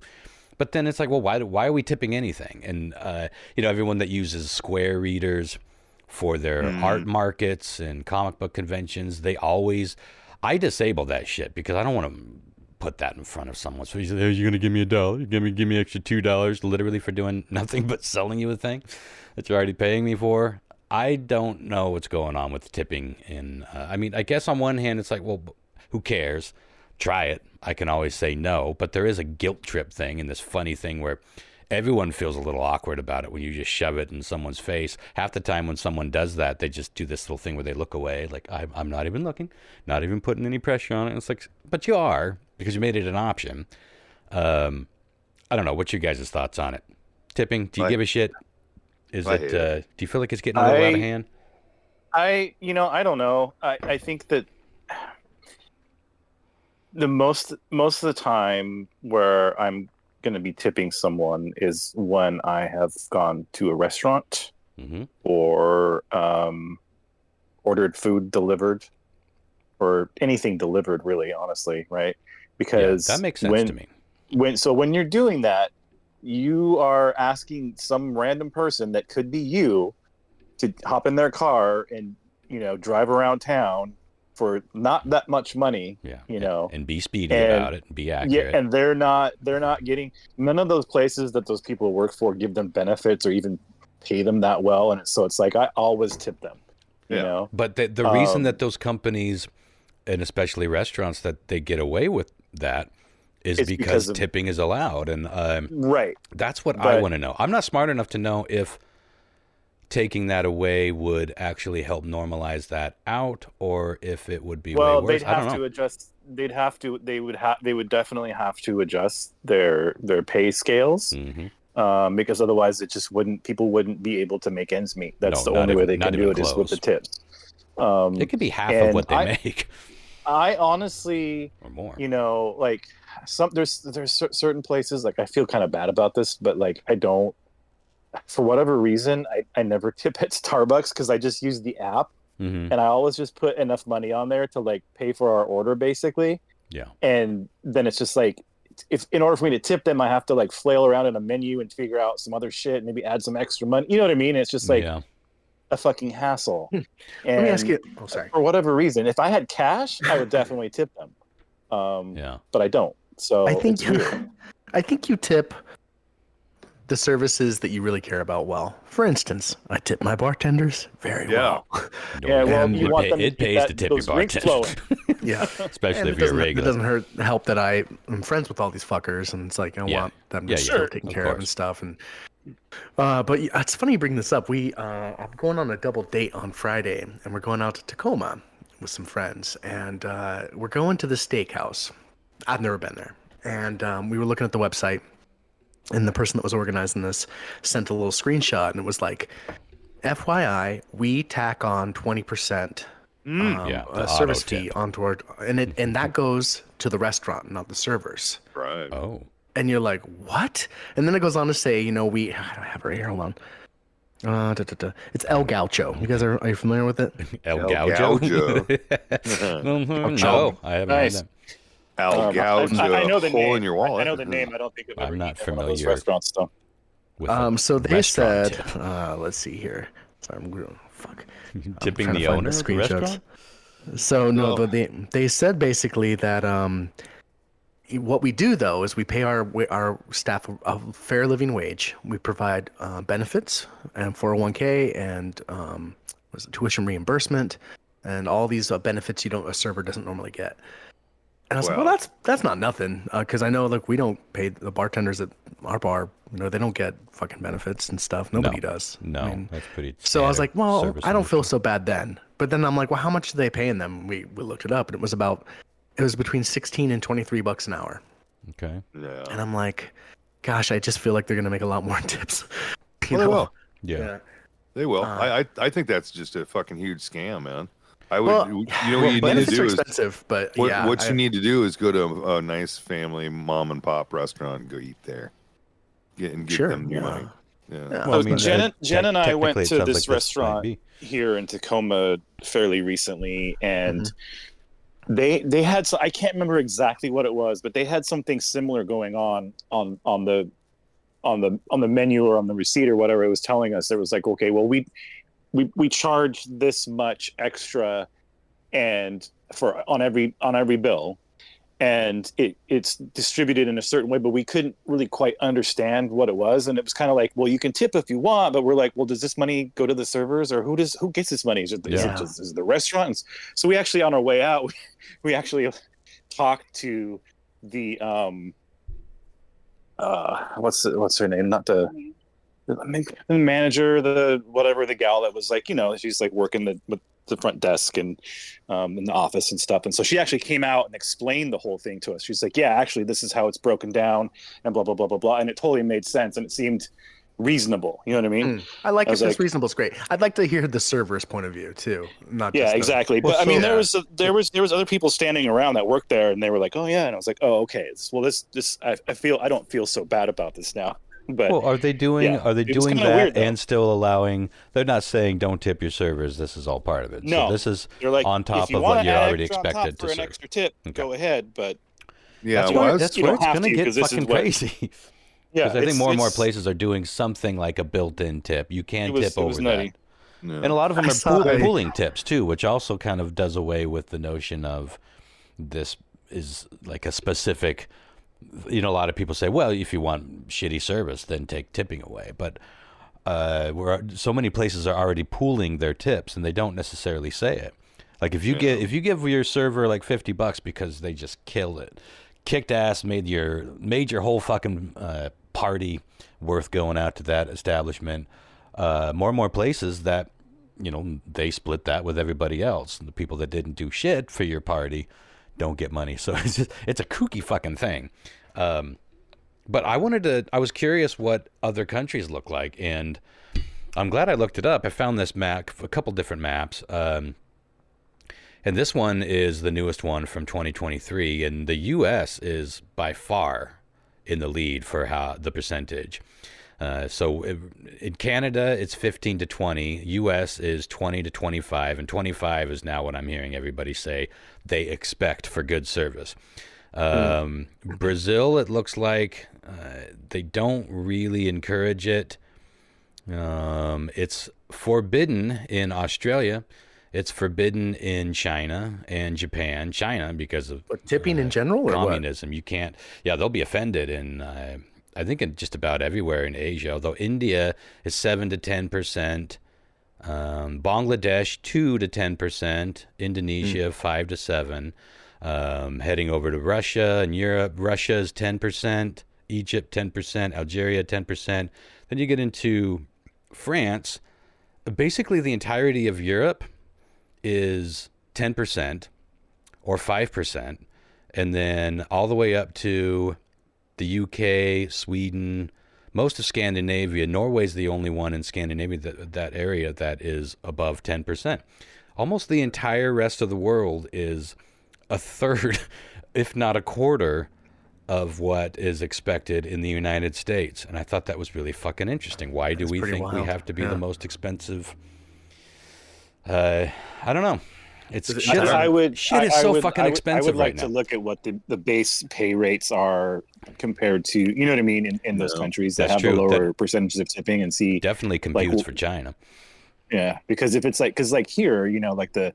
But then it's like, well, why are we tipping anything? And, everyone that uses Square readers for their art markets and comic book conventions, I disable that shit because I don't want to put that in front of someone. So he's like, you're going to give me $1? Give me extra $2 literally for doing nothing but selling you a thing that you're already paying me for. I don't know what's going on with tipping. I guess on one hand, it's like, well, who cares? Try it. I can always say no, but there is a guilt trip thing and this funny thing where everyone feels a little awkward about it when you just shove it in someone's face. Half the time when someone does that, they just do this little thing where they look away, like, I'm not even looking, not even putting any pressure on it. And it's like, but you are, because you made it an option. I don't know. What's your guys' thoughts on it? Tipping, do you give a shit? Do you feel like it's getting a little out of hand? I don't know. I think that the most of the time where I'm going to be tipping someone is when I have gone to a restaurant or ordered food delivered or anything delivered, really, honestly, right? Because that makes sense to me. When you're doing that, you are asking some random person that could be you to hop in their car and drive around town for not that much money, and be speedy about it, and be accurate. Yeah, and they're not getting, none of those places that those people work for give them benefits or even pay them that well, and so it's like I always tip them. You know, but the reason that those companies and especially restaurants that they get away with that is because tipping is allowed, and right. That's what I want to know. I'm not smart enough to know if taking that away would actually help normalize that out, or if it would be way worse. They'd have to adjust. They would definitely have to adjust their pay scales, because otherwise people wouldn't be able to make ends meet. That's the only way they can do it is with the tips. It could be half of what they make. I honestly, or more. Like there's certain places, like I feel kind of bad about this, but like I don't. For whatever reason, I never tip at Starbucks because I just use the app, and I always just put enough money on there to like pay for our order, basically. Yeah. And then it's just like, if in order for me to tip them, I have to like flail around in a menu and figure out some other shit, maybe add some extra money. You know what I mean? It's just like a fucking hassle. And let me ask you. Oh, sorry. For whatever reason, if I had cash, I would definitely tip them. But I don't. So I think you tip the services that you really care about well. For instance, I tip my bartenders very well. Yeah, well, you want them it pays to tip your bartenders. Yeah, especially if you're regular. It doesn't help that I am friends with all these fuckers, and it's like I want them to be taken care of and stuff. And but it's funny you bring this up. I'm going on a double date on Friday, and we're going out to Tacoma with some friends, and we're going to the steakhouse. I've never been there, and we were looking at the website. And the person that was organizing this sent a little screenshot, and it was like, FYI, we tack on 20% service fee onto our, and that goes to the restaurant, not the servers. Right. Oh. And you're like, what? And then it goes on to say, I don't have her here. Hold on. It's El Gaucho. You guys are you familiar with it? El Gaucho? No, I haven't heard that. El Gaucho. I know the hole name. in your wallet. I know the name. I don't think I'm not familiar. Those restaurants though. So they said, let's see here. Sorry, I'm fuck. Tipping the owner of the restaurant? So no, but they said basically that what we do though is we pay our staff a fair living wage. We provide benefits and 401k and tuition reimbursement and all these benefits a server doesn't normally get. And I was like, well, that's not nothing, because I know, like, we don't pay the bartenders at our bar. They don't get fucking benefits and stuff. Nobody does. No, I mean, that's pretty. So I was like, well, I don't feel so bad then. But then I'm like, well, how much are they paying them? We looked it up, and it was between $16 and $23 an hour. Okay. Yeah. And I'm like, gosh, I just feel like they're gonna make a lot more tips. They will. Yeah. They will. I think that's just a fucking huge scam, man. I would, what you need to do is expensive, but what you need to do is go to a nice family mom and pop restaurant and go eat there, get them your money. Yeah. Well, Jen and I went to this restaurant here in Tacoma fairly recently, and they had I can't remember exactly what it was, but they had something similar going on the menu or on the receipt or whatever it was telling us. It was like, okay, well, we charge this much extra and on every bill, and it's distributed in a certain way, but we couldn't really quite understand what it was. And it was kind of like, well, you can tip if you want, but we're like, well, does this money go to the servers, or who gets this money? Is it the restaurants? So we actually, on our way out, we actually talked to the what's her name? Not the manager, the gal that was like, she's like working with the front desk and in the office and stuff. And so she actually came out and explained the whole thing to us. She's like, yeah, actually, this is how it's broken down and blah, blah, blah, blah, blah. And it totally made sense. And it seemed reasonable. You know what I mean? I like it. It's reasonable. It's great. I'd like to hear the server's point of view too. Not just exactly. But I mean, there was other people standing around that worked there, and they were like, oh yeah. And I was like, oh, okay. Well, I don't feel so bad about this now. But are they doing that weird, and still allowing? They're not saying don't tip your servers. This is all part of it. No, so this is like, on top of what you're already expected to serve. For an extra tip, go ahead. But that's where it's going to get fucking crazy. Yeah, because I think more and more places are doing something like a built-in tip. You can tip over that. No. And a lot of them are pooling tips too, which also kind of does away with the notion of this is like a specific. A lot of people say, well, if you want shitty service, then take tipping away. But so many places are already pooling their tips, and they don't necessarily say it. Like if you give your server like $50 because they just killed it, kicked ass, made your whole fucking party worth going out to that establishment. More and more places that they split that with everybody else. And the people that didn't do shit for your party don't get money. So it's a kooky fucking thing. But I was curious what other countries look like, and I'm glad I looked it up. I found this map, a couple different maps. And this one is the newest one from 2023, and the U.S. is by far in the lead for the percentage. So in Canada, it's 15 to 20. U.S. is 20 to 25, and 25 is now what I'm hearing everybody say they expect for good service. Brazil, it looks like they don't really encourage it. It's forbidden in Australia. It's forbidden in China and Japan. China, because of tipping in general, or communism. What? You can't. Yeah, they'll be offended in. I think in just about everywhere in Asia. Although India is 7 to 10%, Bangladesh 2 to 10%, Indonesia 5 to 7. Heading over to Russia and Europe, Russia is 10%, Egypt 10%, Algeria 10%. Then you get into France. Basically, the entirety of Europe is 10% or 5%, and then all the way up to the UK, Sweden, most of Scandinavia. Norway's the only one in Scandinavia, that area, that is above 10%. Almost the entire rest of the world is a third, if not a quarter, of what is expected in the United States. And I thought that was really fucking interesting. Why do we think we have to be the most expensive? I don't know. Shit is so fucking expensive. I would like to look at what the base pay rates are compared to, you know what I mean, in those countries that have the lower percentages of tipping, and see. Definitely computes for China. Yeah, because if it's like, here, like the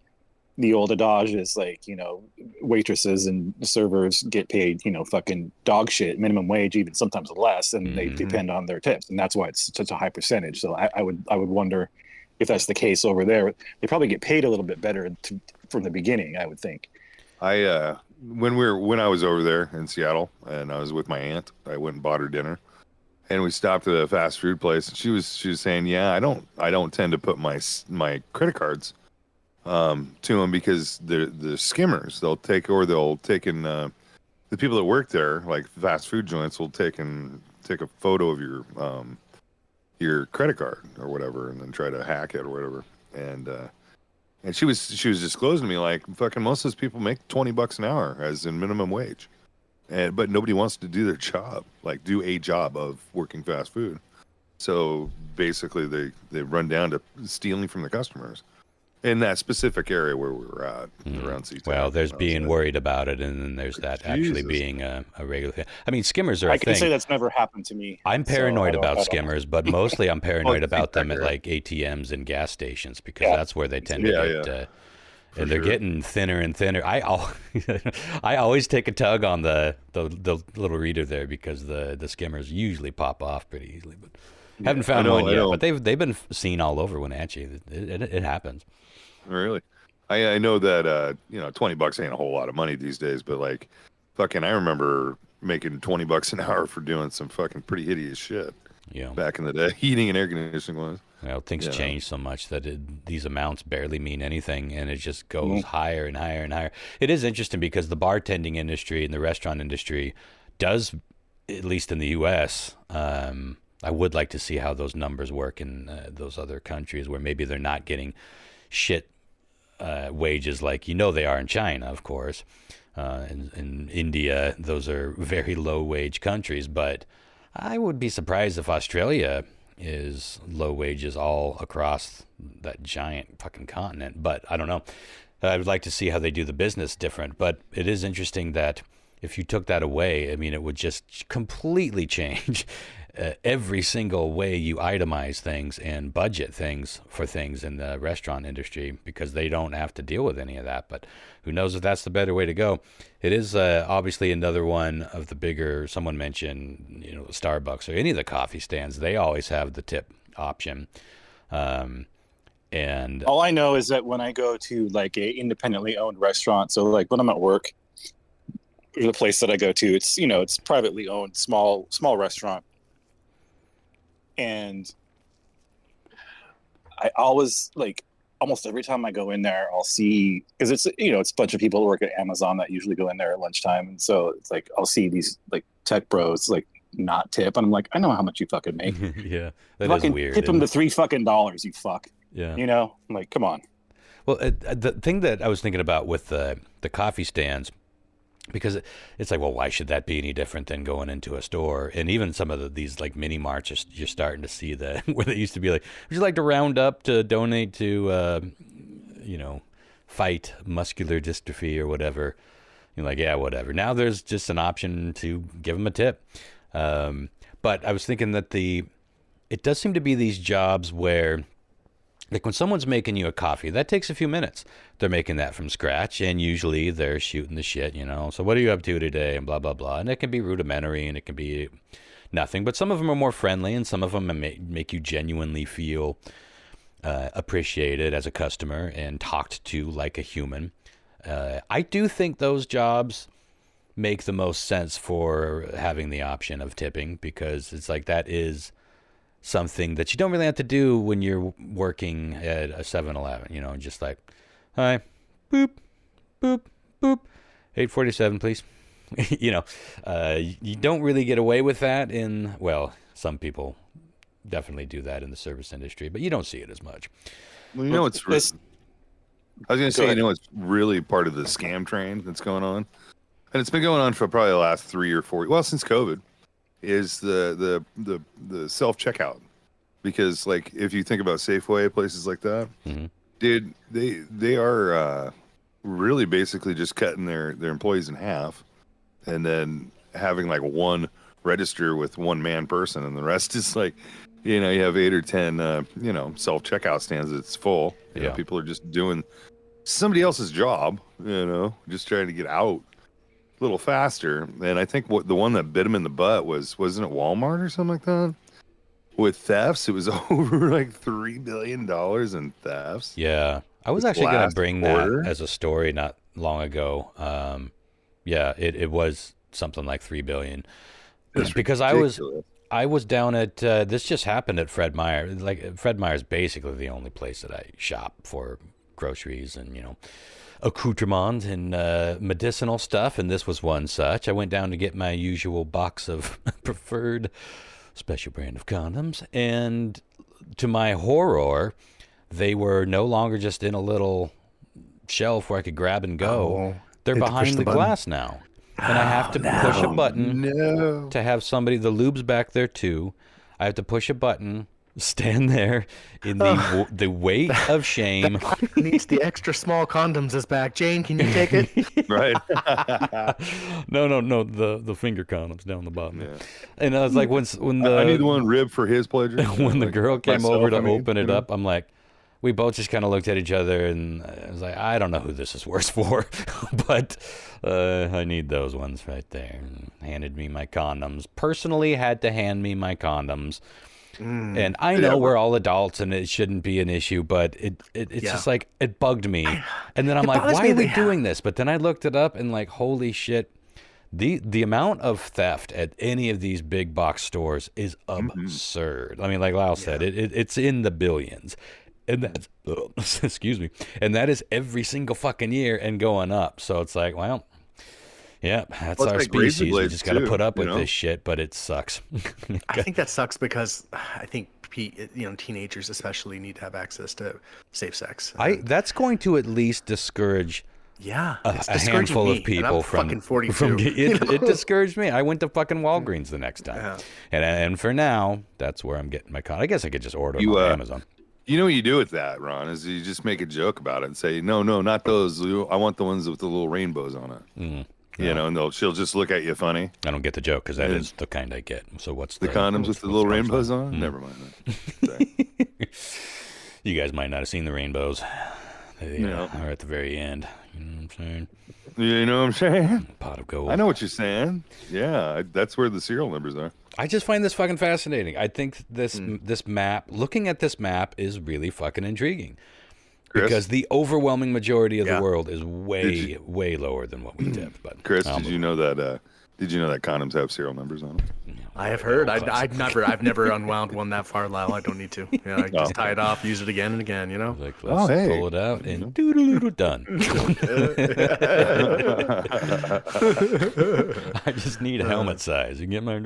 the old adage is like, waitresses and servers get paid, fucking dog shit, minimum wage, even sometimes less, and they depend on their tips, and that's why it's such a high percentage. So I would wonder if that's the case over there. They probably get paid a little bit better from the beginning, I would think. When I was over there in Seattle and I was with my aunt, I went and bought her dinner, and we stopped at a fast food place, and she was saying, yeah, I don't tend to put my credit cards to them because the skimmers, they'll take in the people that work there, like fast food joints, will take a photo of your credit card or whatever, and then try to hack it or whatever. And she was disclosing to me, like, fucking most of those people make $20 an hour as in minimum wage, but nobody wants to do their job, like do a job of working fast food. So basically they run down to stealing from the customers in that specific area where we were at, around C-Town. Well, there's being worried about it, and then there's that actually being a regular thing. I mean, skimmers are a thing. I can say that's never happened to me. I'm paranoid about skimmers, but mostly I'm paranoid about them at like ATMs and gas stations, because that's where they tend to get, and they're getting thinner and thinner. I always take a tug on the little reader there, because the skimmers usually pop off pretty easily, but haven't found one yet. But they've been seen all over Wenatchee. It happens. Really? I know that $20 ain't a whole lot of money these days, but like fucking I remember making $20 an hour for doing some fucking pretty hideous shit. Yeah. Back in the day, heating and air conditioning was. Well, things change so much that these amounts barely mean anything, and it just goes higher and higher and higher. It is interesting because the bartending industry and the restaurant industry does, at least in the U.S., I would like to see how those numbers work in those other countries where maybe they're not getting shit wages like they are in China, of course. In India, those are very low wage countries, but I would be surprised if Australia is low wages all across that giant fucking continent. But I don't know. I would like to see how they do the business different. But it is interesting that if you took that away, I mean, it would just completely change every single way you itemize things and budget things for things in the restaurant industry, because they don't have to deal with any of that. But who knows if that's the better way to go. It is obviously another one of the bigger, someone mentioned, Starbucks or any of the coffee stands, they always have the tip option. And all I know is that when I go to like a independently owned restaurant, so like when I'm at work, the place that I go to, it's, it's privately owned, small restaurant. And I always, like, almost every time I go in there, I'll see, because it's, it's a bunch of people who work at Amazon that usually go in there at lunchtime. And so it's like, I'll see these like tech bros, like, not tip. And I'm like, I know how much you fucking make. Yeah. That is weird. Tip them the $3, you fuck. Yeah. I'm like, come on. Well, the thing that I was thinking about with the coffee stands, because it's like, well, why should that be any different than going into a store? And even some of these like mini marts, you're starting to see that where they used to be like, would you like to round up to donate to, fight muscular dystrophy or whatever? You're like, yeah, whatever. Now there's just an option to give them a tip. But I was thinking that it does seem to be these jobs where, like when someone's making you a coffee, that takes a few minutes. They're making that from scratch, and usually they're shooting the shit, So what are you up to today? And blah, blah, blah. And it can be rudimentary, and it can be nothing. But some of them are more friendly, and some of them make you genuinely feel appreciated as a customer and talked to like a human. I do think those jobs make the most sense for having the option of tipping, because it's like that is something that you don't really have to do when you're working at a 7-Eleven, just like, hi, boop, boop, boop, 847, please. You don't really get away with that some people definitely do that in the service industry, but you don't see it as much. Well, I was going to say, it's really part of the scam train that's going on. And it's been going on for probably the last 3 or 4, since COVID. Is the self-checkout, because like if you think about Safeway, places like that, dude, they are really basically just cutting their employees in half, and then having like one register with one man person, and the rest is like, you have 8 or 10 self-checkout stands that's full. People are just doing somebody else's job, just trying to get out a little faster. And I think the one that bit him in the butt wasn't it Walmart or something like that? With thefts, it was over like $3 billion in thefts. Yeah, I was actually going to bring that as a story not long ago. Yeah, it was something like $3 billion. Because I was down at this just happened at Fred Meyer. Like Fred Meyer is basically the only place that I shop for groceries and accoutrements and medicinal stuff, and this was one such. I went down to get my usual box of preferred special brand of condoms, and to my horror, they were no longer just in a little shelf where I could grab and go. They're behind the glass now. And I have to push a button to have somebody, the lube's back there too. I have to push a button, stand there in the weight of shame. Needs the extra small condoms is back. Jane, can you take it? Right. No, the finger condoms down the bottom. Yeah. And I was like, when I need one rib for his pleasure. When the girl came over to open it up, I'm like, we both just kind of looked at each other, and I was like, I don't know who this is worse for, but I need those ones right there. And handed me my condoms. Personally, had to hand me my condoms. And I know we're all adults, and it shouldn't be an issue, but it's just like, it bugged me. And then I'm like, why are we doing this? But then I looked it up, and like, holy shit. The amount of theft at any of these big box stores is absurd. I mean, like Lyle said, it's in the billions. And that's, excuse me, and that is every single fucking year and going up. So it's like, well, yeah, that's our species. We just got to put up with this shit, but it sucks. I think that sucks because I think teenagers especially need to have access to safe sex. That's going to at least discourage a handful of people from 42. It discouraged me. I went to fucking Walgreens the next time, and for now, that's where I'm getting my con. I guess I could just order them on Amazon. You know what you do with that, Ron, is you just make a joke about it and say, no, not those. I want the ones with the little rainbows on it. And she'll just look at you funny. I don't get the joke because that is the kind I get. So what's the condoms with the little rainbows on? Never mind that. You guys might not have seen the rainbows. They are at the very end. You know what I'm saying? You know what I'm saying? Pot of gold. I know what you're saying. Yeah, that's where the serial numbers are. I just find this fucking fascinating. I think this map, looking at this map, is really fucking intriguing. Chris? Because the overwhelming majority of the world is way lower than what we tipped. But Chris, did you know that condoms have serial numbers on them? I have heard. I've never unwound one that far, Lyle. I don't need to. I just tie it off, use it again and again. Like, let's pull it out and doodle done. I just need helmet size. You get my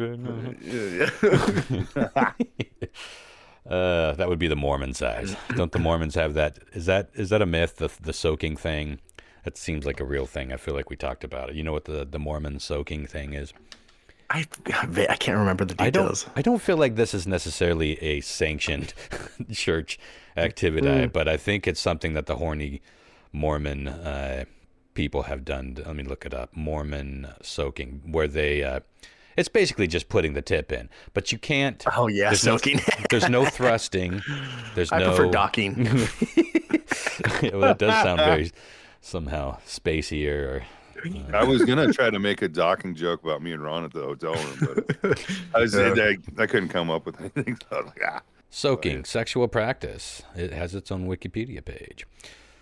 that would be the Mormon size. Don't the Mormons have that? Is that a myth? The soaking thing. That seems like a real thing. I feel like we talked about it. You know what the Mormon soaking thing is? I can't remember the details. I don't feel like this is necessarily a sanctioned church activity, but I think it's something that the horny Mormon people have done. Let me look it up. Mormon soaking, where they it's basically just putting the tip in, but you can't. Oh yeah, there's soaking. There's no thrusting. I prefer docking. Well, it does sound very somehow spacier. I was gonna try to make a docking joke about me and Ron at the hotel room, but I couldn't come up with anything. So I was like, Soaking, sexual practice. It has its own Wikipedia page.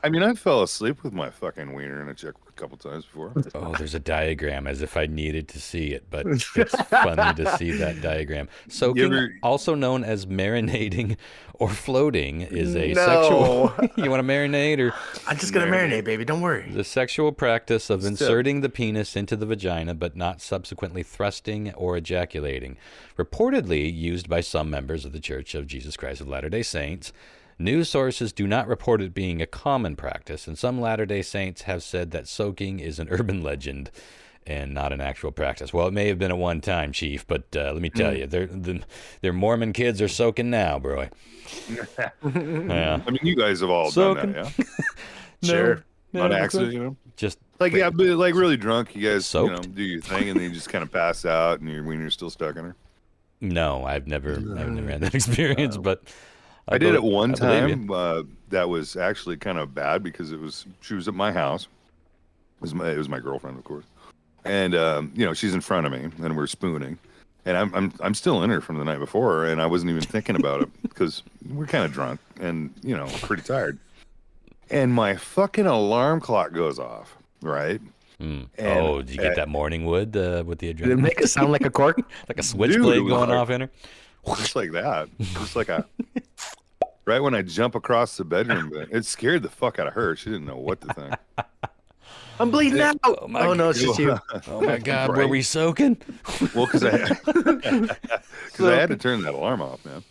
I mean, I fell asleep with my fucking wiener in a chick a couple times before. Oh, there's a diagram, as if I needed to see it, but it's funny to see that diagram. Soaking, also known as marinating or floating, is a sexual... You want to marinate? Or I'm just going to marinate, baby. Don't worry. The sexual practice of inserting the penis into the vagina, but not subsequently thrusting or ejaculating. Reportedly used by some members of the Church of Jesus Christ of Latter-day Saints. News sources do not report it being a common practice, and some Latter-day Saints have said that soaking is an urban legend and not an actual practice. Well, it may have been at one time, Chief, but let me tell you, their Mormon kids are soaking now, bro. Yeah. I mean, you guys have all done that, yeah? Sure. On accident, Just like, like really drunk, you guys do your thing, and then you just kind of pass out, and your wiener's still stuck in her. No, I've never had that experience, but... I did it one time. That was actually kind of bad because she was at my house. It was my girlfriend, of course, and she's in front of me, and we're spooning, and I'm still in her from the night before, and I wasn't even thinking about it because we're kind of drunk and pretty tired, and my fucking alarm clock goes off, right? Did you get that morning wood with the adrenaline? Did it make it sound like a cork? Like a switchblade going off in her? Just like that. Just like right when I jump across the bedroom, it scared the fuck out of her. She didn't know what to think. I'm bleeding out. Oh no, it's just you. Oh my God, were we soaking? Well, because I had to turn that alarm off, man.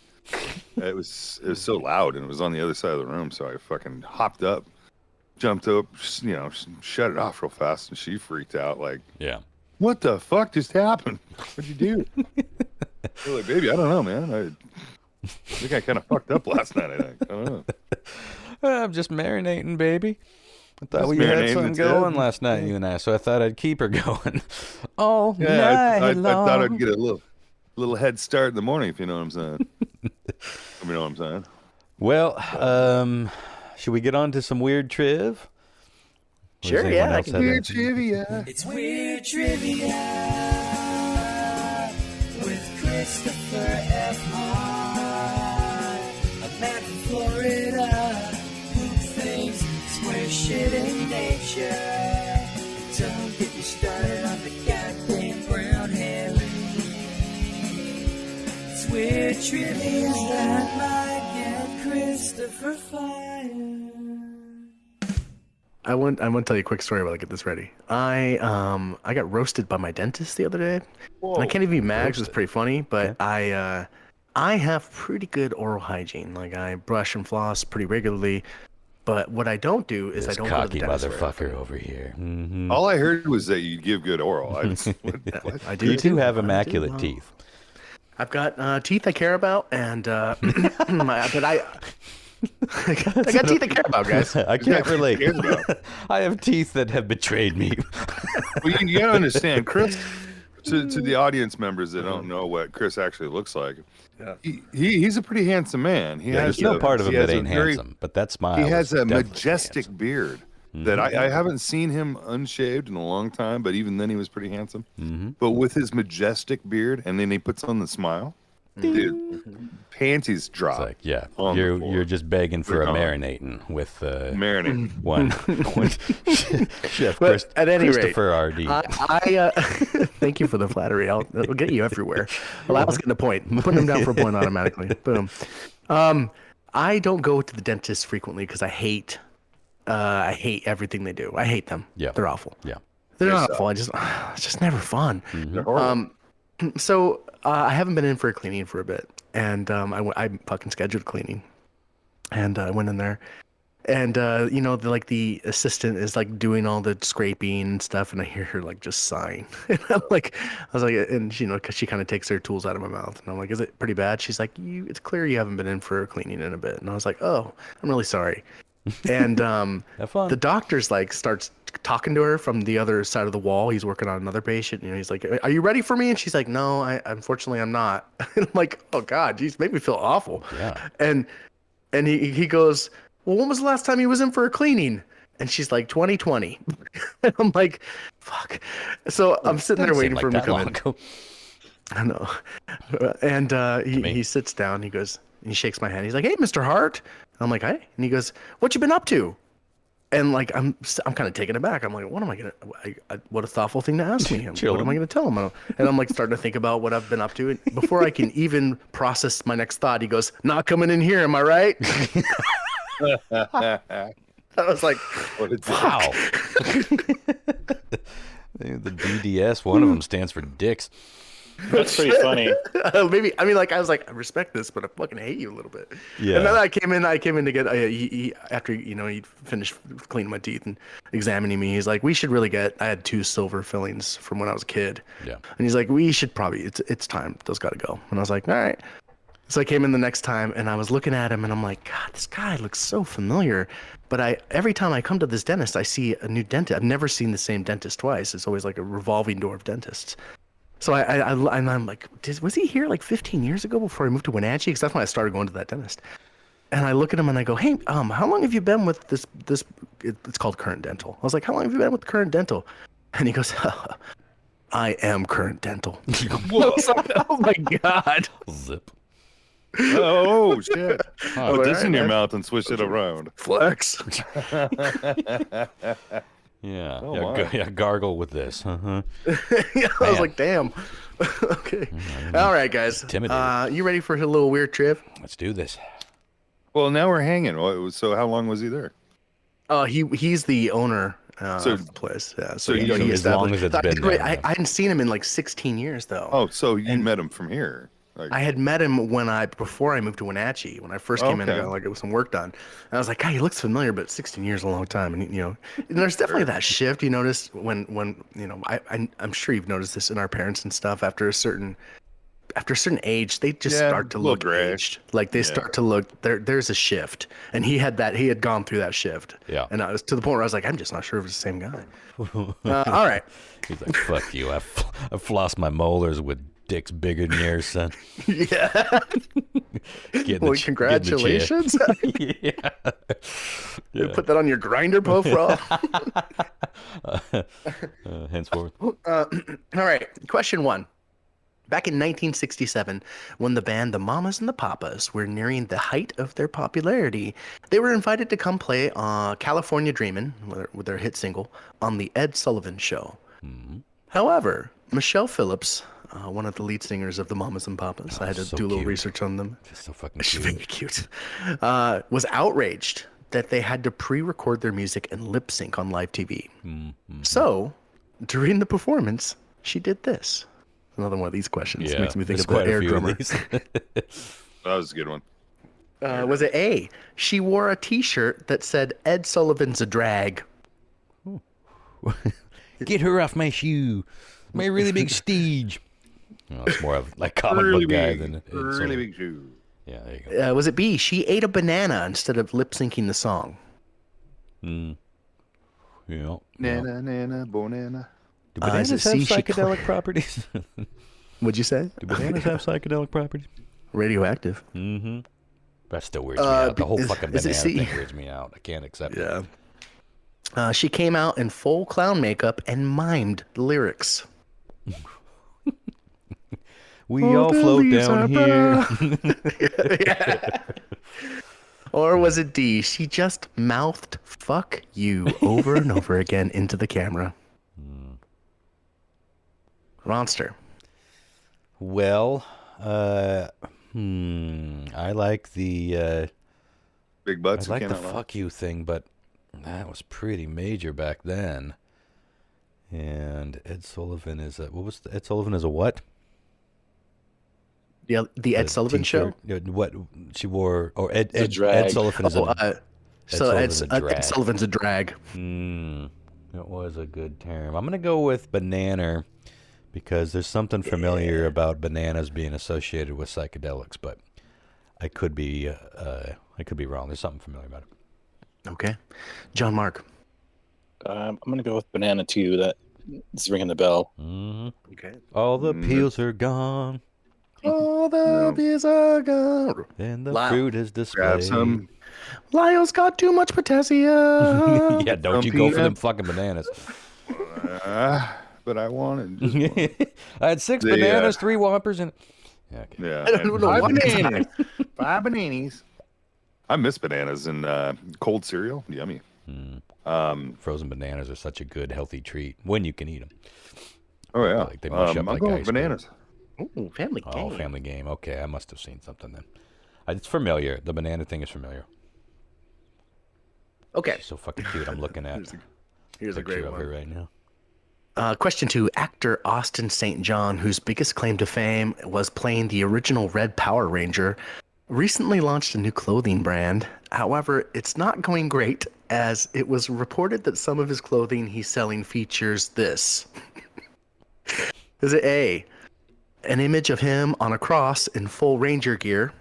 It was so loud, and it was on the other side of the room, so I fucking hopped up, jumped up, shut it off real fast, and she freaked out like, what the fuck just happened? What'd you do? I'm like, baby, I don't know, man. I think I kind of fucked up last night, I think. I don't know. I'm just marinating, baby. I thought we had something going last night, you and I, so I thought I'd keep her going all night long. I thought I'd get a little head start in the morning, if you know what I'm saying. You know what I'm saying? Well, should we get on to some weird triv? Sure, yeah. Weird trivia. It's Weird Trivia with Christopher F. Hahn, a man from Florida who thinks square shit in nature. Don't get me started on the goddamn brown herring. It's Weird Trivia that might get Christopher fired. I want to tell you a quick story while I get this ready. I got roasted by my dentist the other day. Whoa, and I can't even be mad because it's pretty funny, but I have pretty good oral hygiene. Like I brush and floss pretty regularly, but what I don't do is I don't go to the dentist. Cocky motherfucker over here. Mm-hmm. All I heard was that you give good oral. I do. You do have immaculate teeth. I've got teeth I care about, and but I got teeth I care about, guys. I can't relate. I have teeth that have betrayed me. Well, you gotta understand, Chris. To the audience members that don't know what Chris actually looks like, he's a pretty handsome man. There's no part of him that ain't handsome, but that smile. He has a majestic beard that I haven't seen him unshaved in a long time, but even then he was pretty handsome. Mm-hmm. But with his majestic beard, and then he puts on the smile. Dude, panties drop. It's like, you're just begging for a marinating with marinating one Chef at any Christopher rate, RD. I thank you for the flattery. It'll get you everywhere. Well, I was getting a point. I'm putting him down for a point automatically. Boom. I don't go to the dentist frequently because I hate everything they do. I hate them. Yeah, they're awful. Yeah, they're not awful. It's just never fun. Mm-hmm. So I haven't been in for a cleaning for a bit, and I fucking scheduled a cleaning, and I went in there, and the assistant is like doing all the scraping and stuff, and I hear her like just sighing, and I was like, and because she kind of takes her tools out of my mouth, and I'm like, is it pretty bad? She's like, it's clear you haven't been in for a cleaning in a bit, and I was like, oh, I'm really sorry. And the doctor's like starts talking to her from the other side of the wall. He's working on another patient. He's like, "Are you ready for me?" And she's like, "No, unfortunately I'm not." And I'm like, "Oh God, geez, make me feel awful." Yeah. And he goes, "Well, when was the last time he was in for a cleaning?" And she's like, 2020. And I'm like, "Fuck." So I'm sitting there waiting for him to come in. I know. And he sits down. He goes, and he shakes my hand. He's like, "Hey, Mr. Hart." I'm like, "Hey," and he goes, "What you been up to?" And like, I'm kind of taken aback. I'm like, what am I gonna? What a thoughtful thing to ask me. What am I gonna tell him? And I'm like starting to think about what I've been up to. And before I can even process my next thought, he goes, "Not coming in here, am I right?" I was like, wow. The DDS, one of them stands for dicks. That's pretty funny. Maybe I was like, I respect this, but I fucking hate you a little bit. Yeah. And then I came in to get after he finished cleaning my teeth and examining me. He's like, we should really get. I had 2 silver fillings from when I was a kid. Yeah. And he's like, we should probably. It's time. Those got to go. And I was like, all right. So I came in the next time and I was looking at him and I'm like, God, this guy looks so familiar. But every time I come to this dentist, I see a new dentist. I've never seen the same dentist twice. It's always like a revolving door of dentists. So I'm like, was he here like 15 years ago before I moved to Wenatchee? Because that's when I started going to that dentist. And I look at him and I go, hey, how long have you been with this? It's called Current Dental. I was like, how long have you been with Current Dental? And he goes, I am Current Dental. I was like, oh my God. Zip. Oh, shit. Put this in your man. mouth and swish it around. Flex. Yeah. Oh, Gargle with this. Uh-huh. Yeah, I was like, damn. Okay. All right, guys. Intimidated. You ready for a little weird trip? Let's do this. Well, now we're hanging. So how long was he there? He's the owner So- of the place. Yeah. so he you- he as long as it's been there, I yeah. hadn't seen him in like 16 years though. Oh, so you met him from here. Like, I had met him before I moved to Wenatchee. When I first came in, Okay. and got like some work done. And I was like, God, he looks familiar, but 16 years is a long time. And and there's definitely that shift. You notice when I'm sure you've noticed this in our parents and stuff. After a certain age, they just start to little look gray. aged. Like they start to look. There's a shift, and he had gone through that shift. Yeah. And I was to the point where I was like, I'm just not sure if it's the same guy. All right. He's like, fuck you. I've flossed my molars with dicks bigger than yours, son. Yeah. Well, congratulations. Yeah. Put that on your grinder, Pofra. Henceforth. All right. Question 1. Back in 1967, when the band The Mamas and the Papas were nearing the height of their popularity, they were invited to come play California Dreamin', with their hit single, on The Ed Sullivan Show. Mm-hmm. However, Michelle Phillips, one of the lead singers of The Mamas and Papas, I had to so do a little cute. research on them. Just so fucking She's cute. very cute. Was outraged that they had to pre-record their music and lip sync on live TV. Mm-hmm. So, during the performance, she did this. Another one of these questions Yeah, makes me think there's of the quite a air few of drummer. these. that was a good one. Was it A? She wore a T-shirt that said "Ed Sullivan's a drag." Get her off my shoe. My really big stage. No, it's more of like comic Really book guy big, than really big shoe. Yeah, there you go. Was it B? She ate a banana instead of lip syncing the song. Yeah. Nana, nana, banana. Do bananas have C, she psychedelic properties? What'd you say? Do bananas have psychedelic properties? Radioactive. Mm-hmm. That still weirds me out. The whole fucking is it banana C? thing weirds me out. I can't accept it. Yeah. She came out in full clown makeup and mimed the lyrics. We all float down here. Yeah. Or was it D? She just mouthed "fuck you" over and over again into the camera. Ronster. Well, I like the Big butts. I like came the out loud. fuck you thing, but that was pretty major back then. And Ed Sullivan is Ed Sullivan is a what? Yeah, the Ed Sullivan Show. Show? What she wore? Or Ed drag. Sullivan is a Ed Sullivan's a drag. That was a good term. I'm gonna go with banana because there's something familiar about bananas being associated with psychedelics, but I could be wrong. There's something familiar about it. Okay, John Mark. I'm gonna go with banana too. That's ringing the bell. Mm-hmm. Okay. All the peels are gone All the beers are gone. and the Lyle. fruit is Grab displayed. some. Lyle's got too much potassium. Yeah, don't you go for them fucking bananas. But I wanted. Just one. I had 6 The, bananas, 3 Whoppers, and yeah. Okay. Yeah. I don't know Five what it's bananas. 5 bananas. I miss bananas and cold cereal. Yummy. Frozen bananas are such a good, healthy treat when you can eat them. Oh yeah. Like they mush up I'm like going ice with cream. bananas. Ooh, Family Game. Oh, Family Game. Okay, I must have seen something then. It's familiar. The banana thing is familiar. Okay. She's so fucking cute. I'm looking at Here's a picture great of her one. right now. Question 2. Actor Austin St. John, whose biggest claim to fame was playing the original Red Power Ranger, recently launched a new clothing brand. However, it's not going great, as it was reported that some of his clothing he's selling features this. Is it A, an image of him on a cross in full Ranger gear?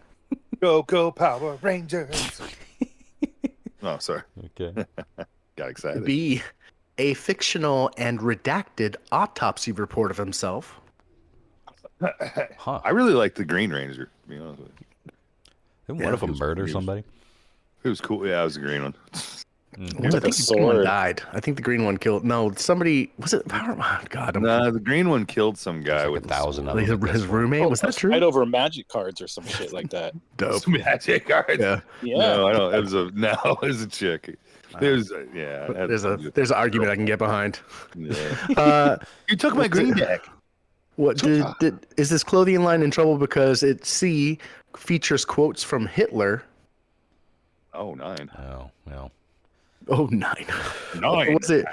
Go Power Rangers. Oh, sorry. Okay. Got excited. B, a fictional and redacted autopsy report of himself? Huh. I really like the Green Ranger. To be honest with you. Didn't one of them he was- murder he was- somebody? It was cool. Yeah, it was a green one. Well, I think the green one died. I think the green one killed. No, somebody was it? Oh, God, the green one killed some guy like with 1,000 of them. His roommate. Was that true? Fight over magic cards or some shit like that. Dope. Magic cards. Yeah. No, I don't. It was a chick. There's There's an argument I can get behind. Yeah. You took my green deck. What is this clothing line in trouble because it features quotes from Hitler? Oh, 9. Oh, well. Oh, 9. 9. What was it?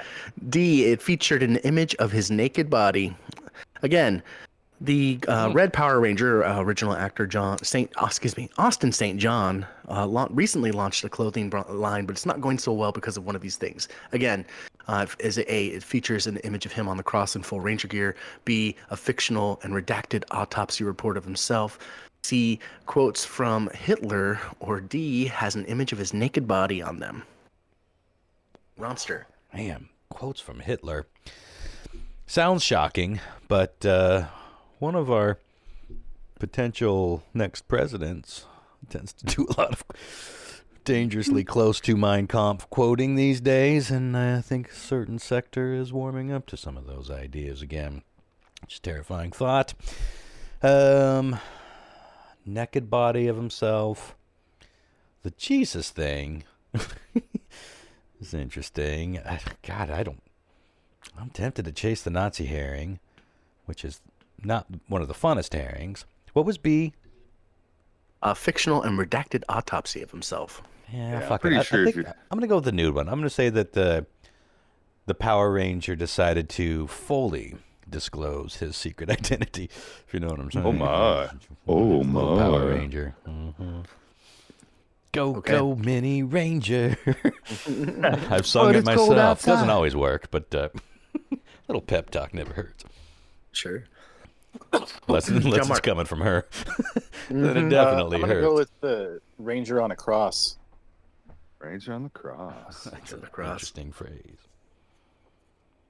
D, it featured an image of his naked body. Again, the Red Power Ranger original actor Austin St. John recently launched a clothing line, but it's not going so well because of one of these things. Again, it features an image of him on the cross in full Ranger gear. B, a fictional and redacted autopsy report of himself. C, quotes from Hitler. Or D, has an image of his naked body on them. Ronster. Man, quotes from Hitler. Sounds shocking, but one of our potential next presidents tends to do a lot of dangerously close to Mein Kampf quoting these days, and I think a certain sector is warming up to some of those ideas again. It's a terrifying thought. Naked body of himself. The Jesus thing is interesting. I'm tempted to chase the Nazi herring, which is not one of the funnest herrings. What was B? A fictional and redacted autopsy of himself. Yeah, fuck it. I'm going to go with the nude one. I'm going to say that the Power Ranger decided to fully disclose his secret identity, if you know what I'm saying. Oh my. Power Ranger. Mm-hmm. Go, Mini Ranger. I've sung it myself. Doesn't always work, but little pep talk never hurts. Sure. Unless it's coming from her. Then it definitely hurts. I'm going to go with the Ranger on a cross. Ranger on the cross. That's an interesting phrase.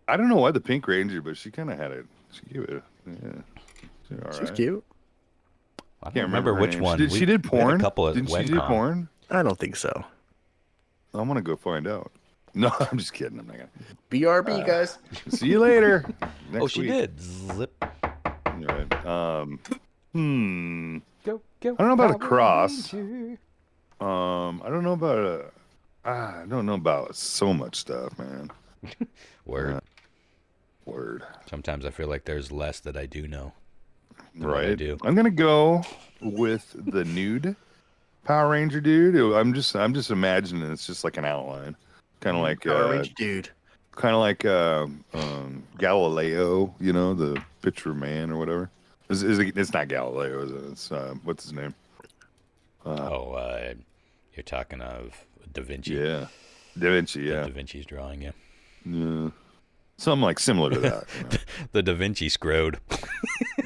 I don't know why the Pink Ranger, but she kind of had it. She gave it. She was cute. I can't remember which one. She did porn. Didn't she do porn? I don't think so. I'm gonna go find out. No, I'm just kidding. I'm not gonna. BRB, guys. See you later. She did. Zip. All right. Go. I don't know about a cross. I don't know about I don't know about so much stuff, man. Word. Word. Sometimes I feel like there's less that I do know. Right. I do. I'm gonna go with the nude Power Ranger dude. I'm just imagining it's just like an outline, kind of like Power Ranger dude. Kind of like Galileo, you know, the Picture Man or whatever. It's not Galileo, is it? It's what's his name? You're talking of Da Vinci. Yeah, Da Vinci. Yeah, Da Vinci's drawing. Yeah. Yeah. Something like similar to that. You know? The Da Vinci screwed.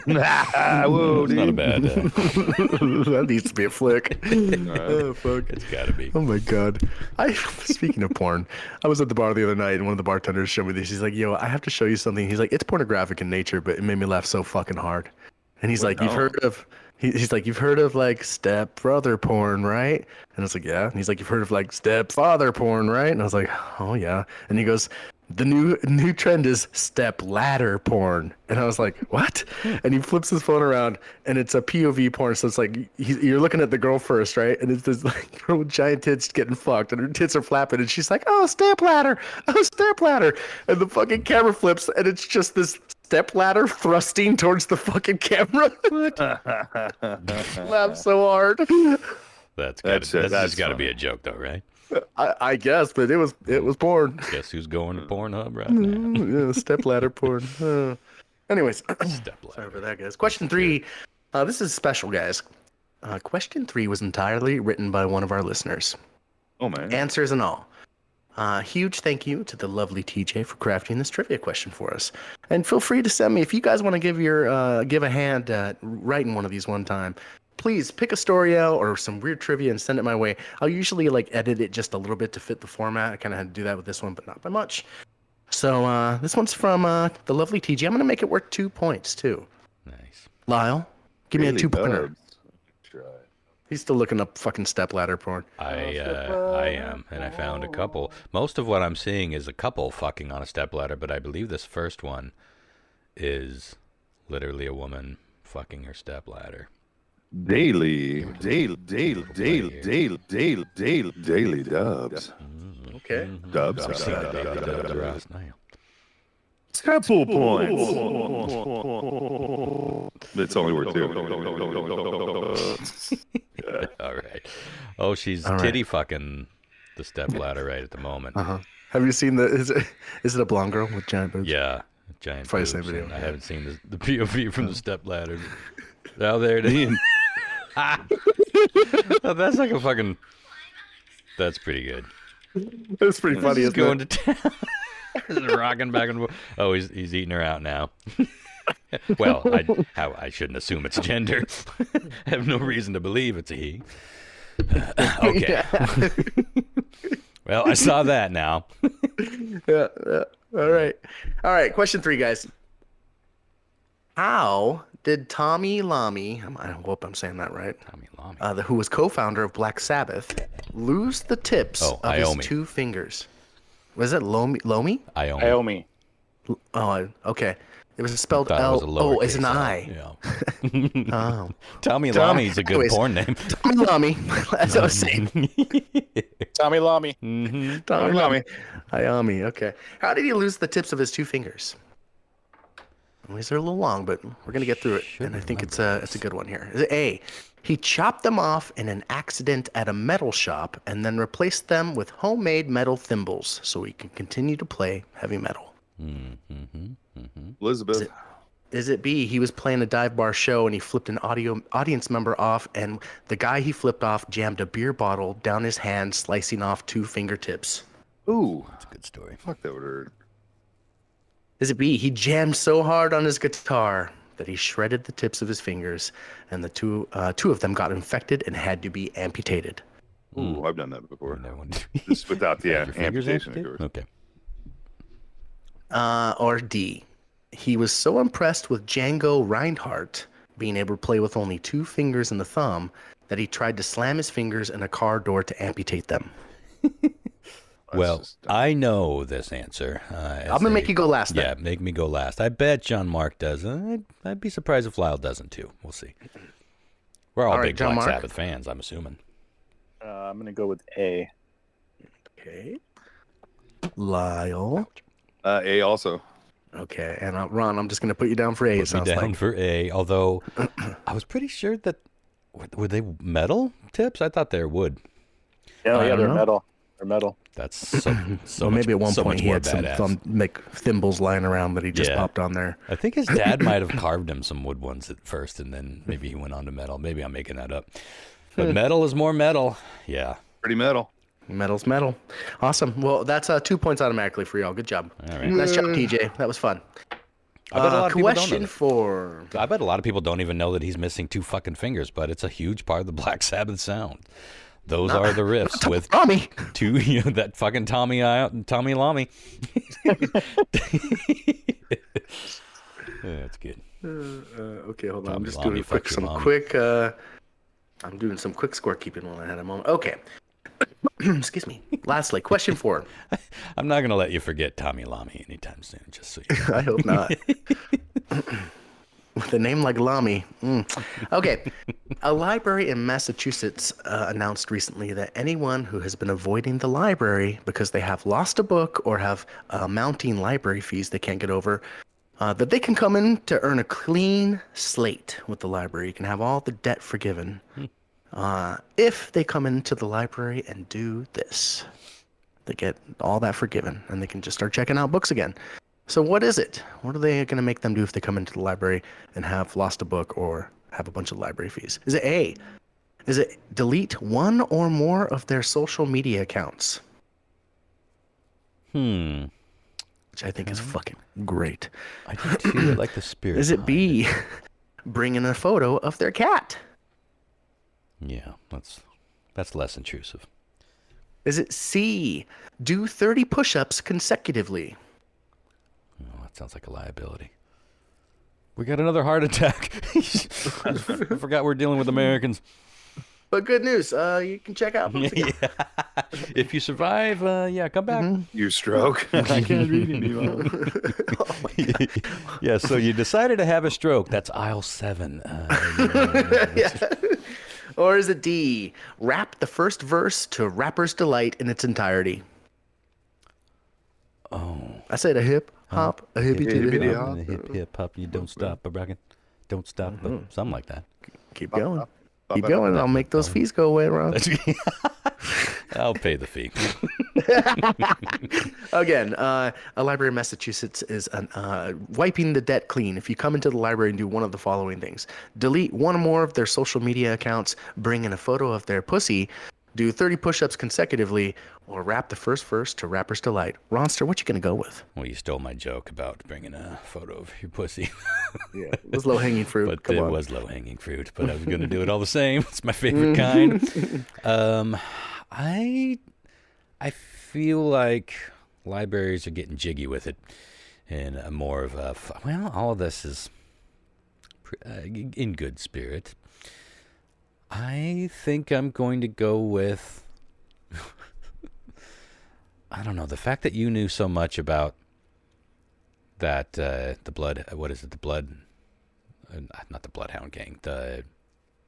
Whoa, it's not a bad. That needs to be a flick. Oh fuck! It's gotta be. Oh my god! Speaking of porn, I was at the bar the other night, and one of the bartenders showed me this. He's like, "Yo, I have to show you something." He's like, "It's pornographic in nature, but it made me laugh so fucking hard." And he's like, "You've heard of?" He's like, "You've heard of like stepbrother porn, right?" And I was like, "Yeah." And he's like, "You've heard of like stepfather porn, right?" And I was like, "Oh yeah." And he goes, "The new trend is step ladder porn." And I was like, "What?" And he flips his phone around, and it's a POV porn. So it's like you're looking at the girl first, right? And it's this like girl with giant tits getting fucked, and her tits are flapping, and she's like, "Oh, step ladder, oh, step ladder," and the fucking camera flips, and it's just this step ladder thrusting towards the fucking camera. Laugh so hard. That's got to be a joke, though, right? I guess, but it was porn. Guess who's going to Pornhub right now? Yeah, stepladder porn. Anyways, sorry for that, guys. Question 3. This is special, guys. Question 3 was entirely written by one of our listeners. Oh man. Answers and all. Huge thank you to the lovely TJ for crafting this trivia question for us. And feel free to send me if you guys want to give a hand at writing one of these one time. Please pick a story out or some weird trivia and send it my way. I'll usually edit it just a little bit to fit the format. I kind of had to do that with this one, but not by much. So this one's from the lovely TJ. I'm going to make it worth 2 points too. Nice. Lyle, give me a 2-pointer. Try. He's still looking up fucking stepladder porn. I am, and I found a couple. Most of what I'm seeing is a couple fucking on a stepladder, but I believe this first one is literally a woman fucking her stepladder. Daily dubs. Okay. Dubs. I've seen the last night. Couple points. It's only worth 2. All right. Oh, she's titty fucking the stepladder right at the moment. Have you seen is it a blonde girl with giant boobs? Yeah, giant Probably boobs. the same video. I haven't seen the POV from the stepladder. Oh, there it is. Oh, that's like a fucking. That's pretty good. That's pretty funny. He's going to town. Just rocking back and forth. Oh, he's eating her out now. Well, I shouldn't assume it's gender. I have no reason to believe it's a he. Okay. Well, I saw that now. Yeah. All right. Question 3, guys. How did Tommy Lamy, I hope I'm saying that right, Tommy Lamy, who was co-founder of Black Sabbath, lose the tips of his 2 fingers? Was it Lomi? Iomi. Oh, okay. It was spelled L. Oh, it's an I. Yeah. Oh. Tommy Lamy's a good porn name. Tommy Lamy. That's what I was saying. Tommy Lamy. Mm-hmm. Tommy Lamy. Iomi. Okay. How did he lose the tips of his 2 fingers? Well, these are a little long, but we're gonna get through it, and I think it's a good one here. Is it A? He chopped them off in an accident at a metal shop and then replaced them with homemade metal thimbles so he can continue to play heavy metal. Elizabeth. Is it B? He was playing a dive bar show and he flipped an audience member off, and the guy he flipped off jammed a beer bottle down his hand, slicing off 2 fingertips. Ooh, That's a good story. fuck, that would hurt. Is it B? He jammed so hard on his guitar that he shredded the tips of his fingers, and the two of them got infected and had to be amputated. Ooh, I've done that before. That one. Just without the Your fingers amputation, of amputated? course. Okay. Or D? He was so impressed with Django Reinhardt being able to play with only 2 fingers and a thumb that he tried to slam his fingers in a car door to amputate them. Well, I know this answer. I'm going to make you go last then. Yeah, make me go last. I bet John Mark does. I'd be surprised if Lyle doesn't too. We'll see. We're all All right, big John Black Mark? Sabbath fans, I'm assuming. I'm gonna go with A. Okay. Lyle. A also. Okay. And Ron, I'm just going to put you down for A. It Put me sounds down like. for A, although I was pretty sure that were they metal tips? I thought they were wood. Yeah, I yeah, don't they're know. metal. They're metal. That's so Well, maybe at one so point much he more had some badass. thimbles lying around that he just Yeah. popped on there. I think his dad might have carved him some wood ones at first, and then maybe he went on to metal. Maybe I'm making that up. But metal is more metal. Yeah. Pretty metal. Metal's metal. Awesome. Well, that's 2 points automatically for y'all. Good job. All right. Nice job, TJ. That was fun. I bet a lot of people don't know Question that. 4. I bet a lot of people don't even know that he's missing 2 fucking fingers, but it's a huge part of the Black Sabbath sound. Those are the riffs with Tommy. 2, that fucking Tommy Lamy. That's good. Okay, hold on. I'm Tommy just Lamy, doing fuck your mommy. I'm doing some quick scorekeeping while I had a moment. Okay. Excuse me. Lastly, question 4. I'm not going to let you forget Tommy Lamy anytime soon, just so you know. I hope not. With a name like Lamy. Okay. A library in Massachusetts announced recently that anyone who has been avoiding the library because they have lost a book or have mounting library fees they can't get over, that they can come in to earn a clean slate with the library. You can have all the debt forgiven if they come into the library and do this. They get all that forgiven, and they can just start checking out books again. So what is it? What are they going to make them do if they come into the library and have lost a book or have a bunch of library fees? Is it A? Is it delete 1 or more of their social media accounts? Which I think is fucking great. I do too. I like the spirit. Is it B? Bring in a photo of their cat? Yeah, that's less intrusive. Is it C? Do 30 push-ups consecutively? Oh, that sounds like a liability. We got another heart attack. I forgot we're dealing with Americans. But good news, you can check out books again. If you survive, come back. You stroke. I can't read anymore. Yeah, so you decided to have a stroke. That's aisle 7. Or is it D? Rap the first verse to Rapper's Delight in its entirety. Oh. I said a hip hop, a hippie to the hip hop. Hip hop, you don't stop, a bragging. Don't stop, something like that. Keep going. Keep going. I'll make those fees go away, Ron. I'll pay the fee. Again, a library in Massachusetts is wiping the debt clean. If you come into the library and do one of the following things: delete one or more of their social media accounts, bring in a photo of their pussy, do 30 push-ups consecutively, or rap the first verse to Rapper's Delight. Ronster, what you gonna go with? Well, you stole my joke about bringing a photo of your pussy. Yeah, it was low-hanging fruit. But it was low-hanging fruit. But I was gonna do it all the same. It's my favorite kind. I feel like libraries are getting jiggy with it, and more of a all of this is in good spirit. I think I'm going to go with, I don't know, the fact that you knew so much about that, the blood, what is it, the blood, not the Bloodhound Gang,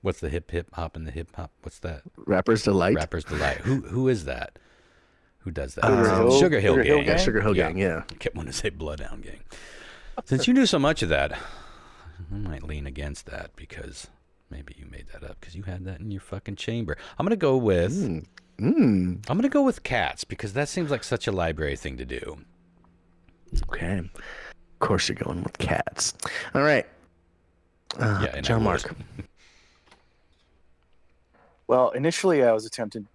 what's the hip hop and the hip hop, what's that? Rapper's Delight. Rapper's Delight. Who is that? Who does that? Sugar Hill Gang. Yeah, Sugar Hill Gang, yeah. I kept wanting to say Bloodhound Gang. Since you knew so much of that, I might lean against that because maybe you made that up because you had that in your fucking chamber. I'm gonna go with I'm gonna go with cats because that seems like such a library thing to do. Okay, of course you're going with cats. All right, John Mark. Well, initially I was tempted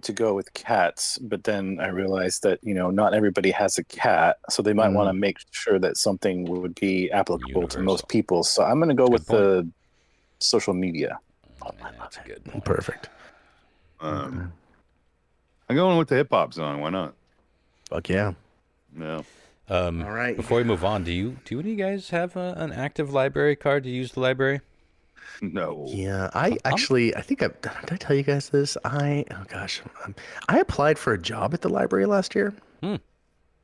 to go with cats, but then I realized that not everybody has a cat, so they might want to make sure that something would be applicable to most people. So I'm going to go with the social media. Oh, man, that's a good point. Perfect. I'm going with the hip hop song. Why not? Fuck yeah. No. All right. Before we move on, do any of you guys have an active library card to use the library? No. Yeah, I think did I tell you guys this? I applied for a job at the library last year.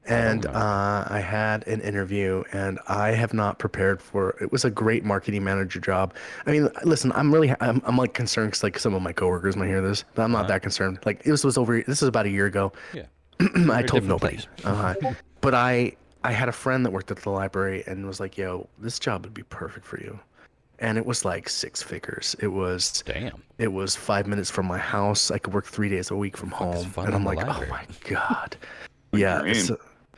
And I had an interview, and I have not prepared for it. Was a great marketing manager job. I mean, listen, I'm like concerned because like some of my coworkers might hear this, but I'm not that concerned. Like this was about a year ago. Yeah. I told nobody. But I had a friend that worked at the library and was like, "Yo, this job would be perfect for you." And it was like 6 figures. It was 5 minutes from my house. I could work 3 days a week from home. And I'm like, oh my God. Yeah.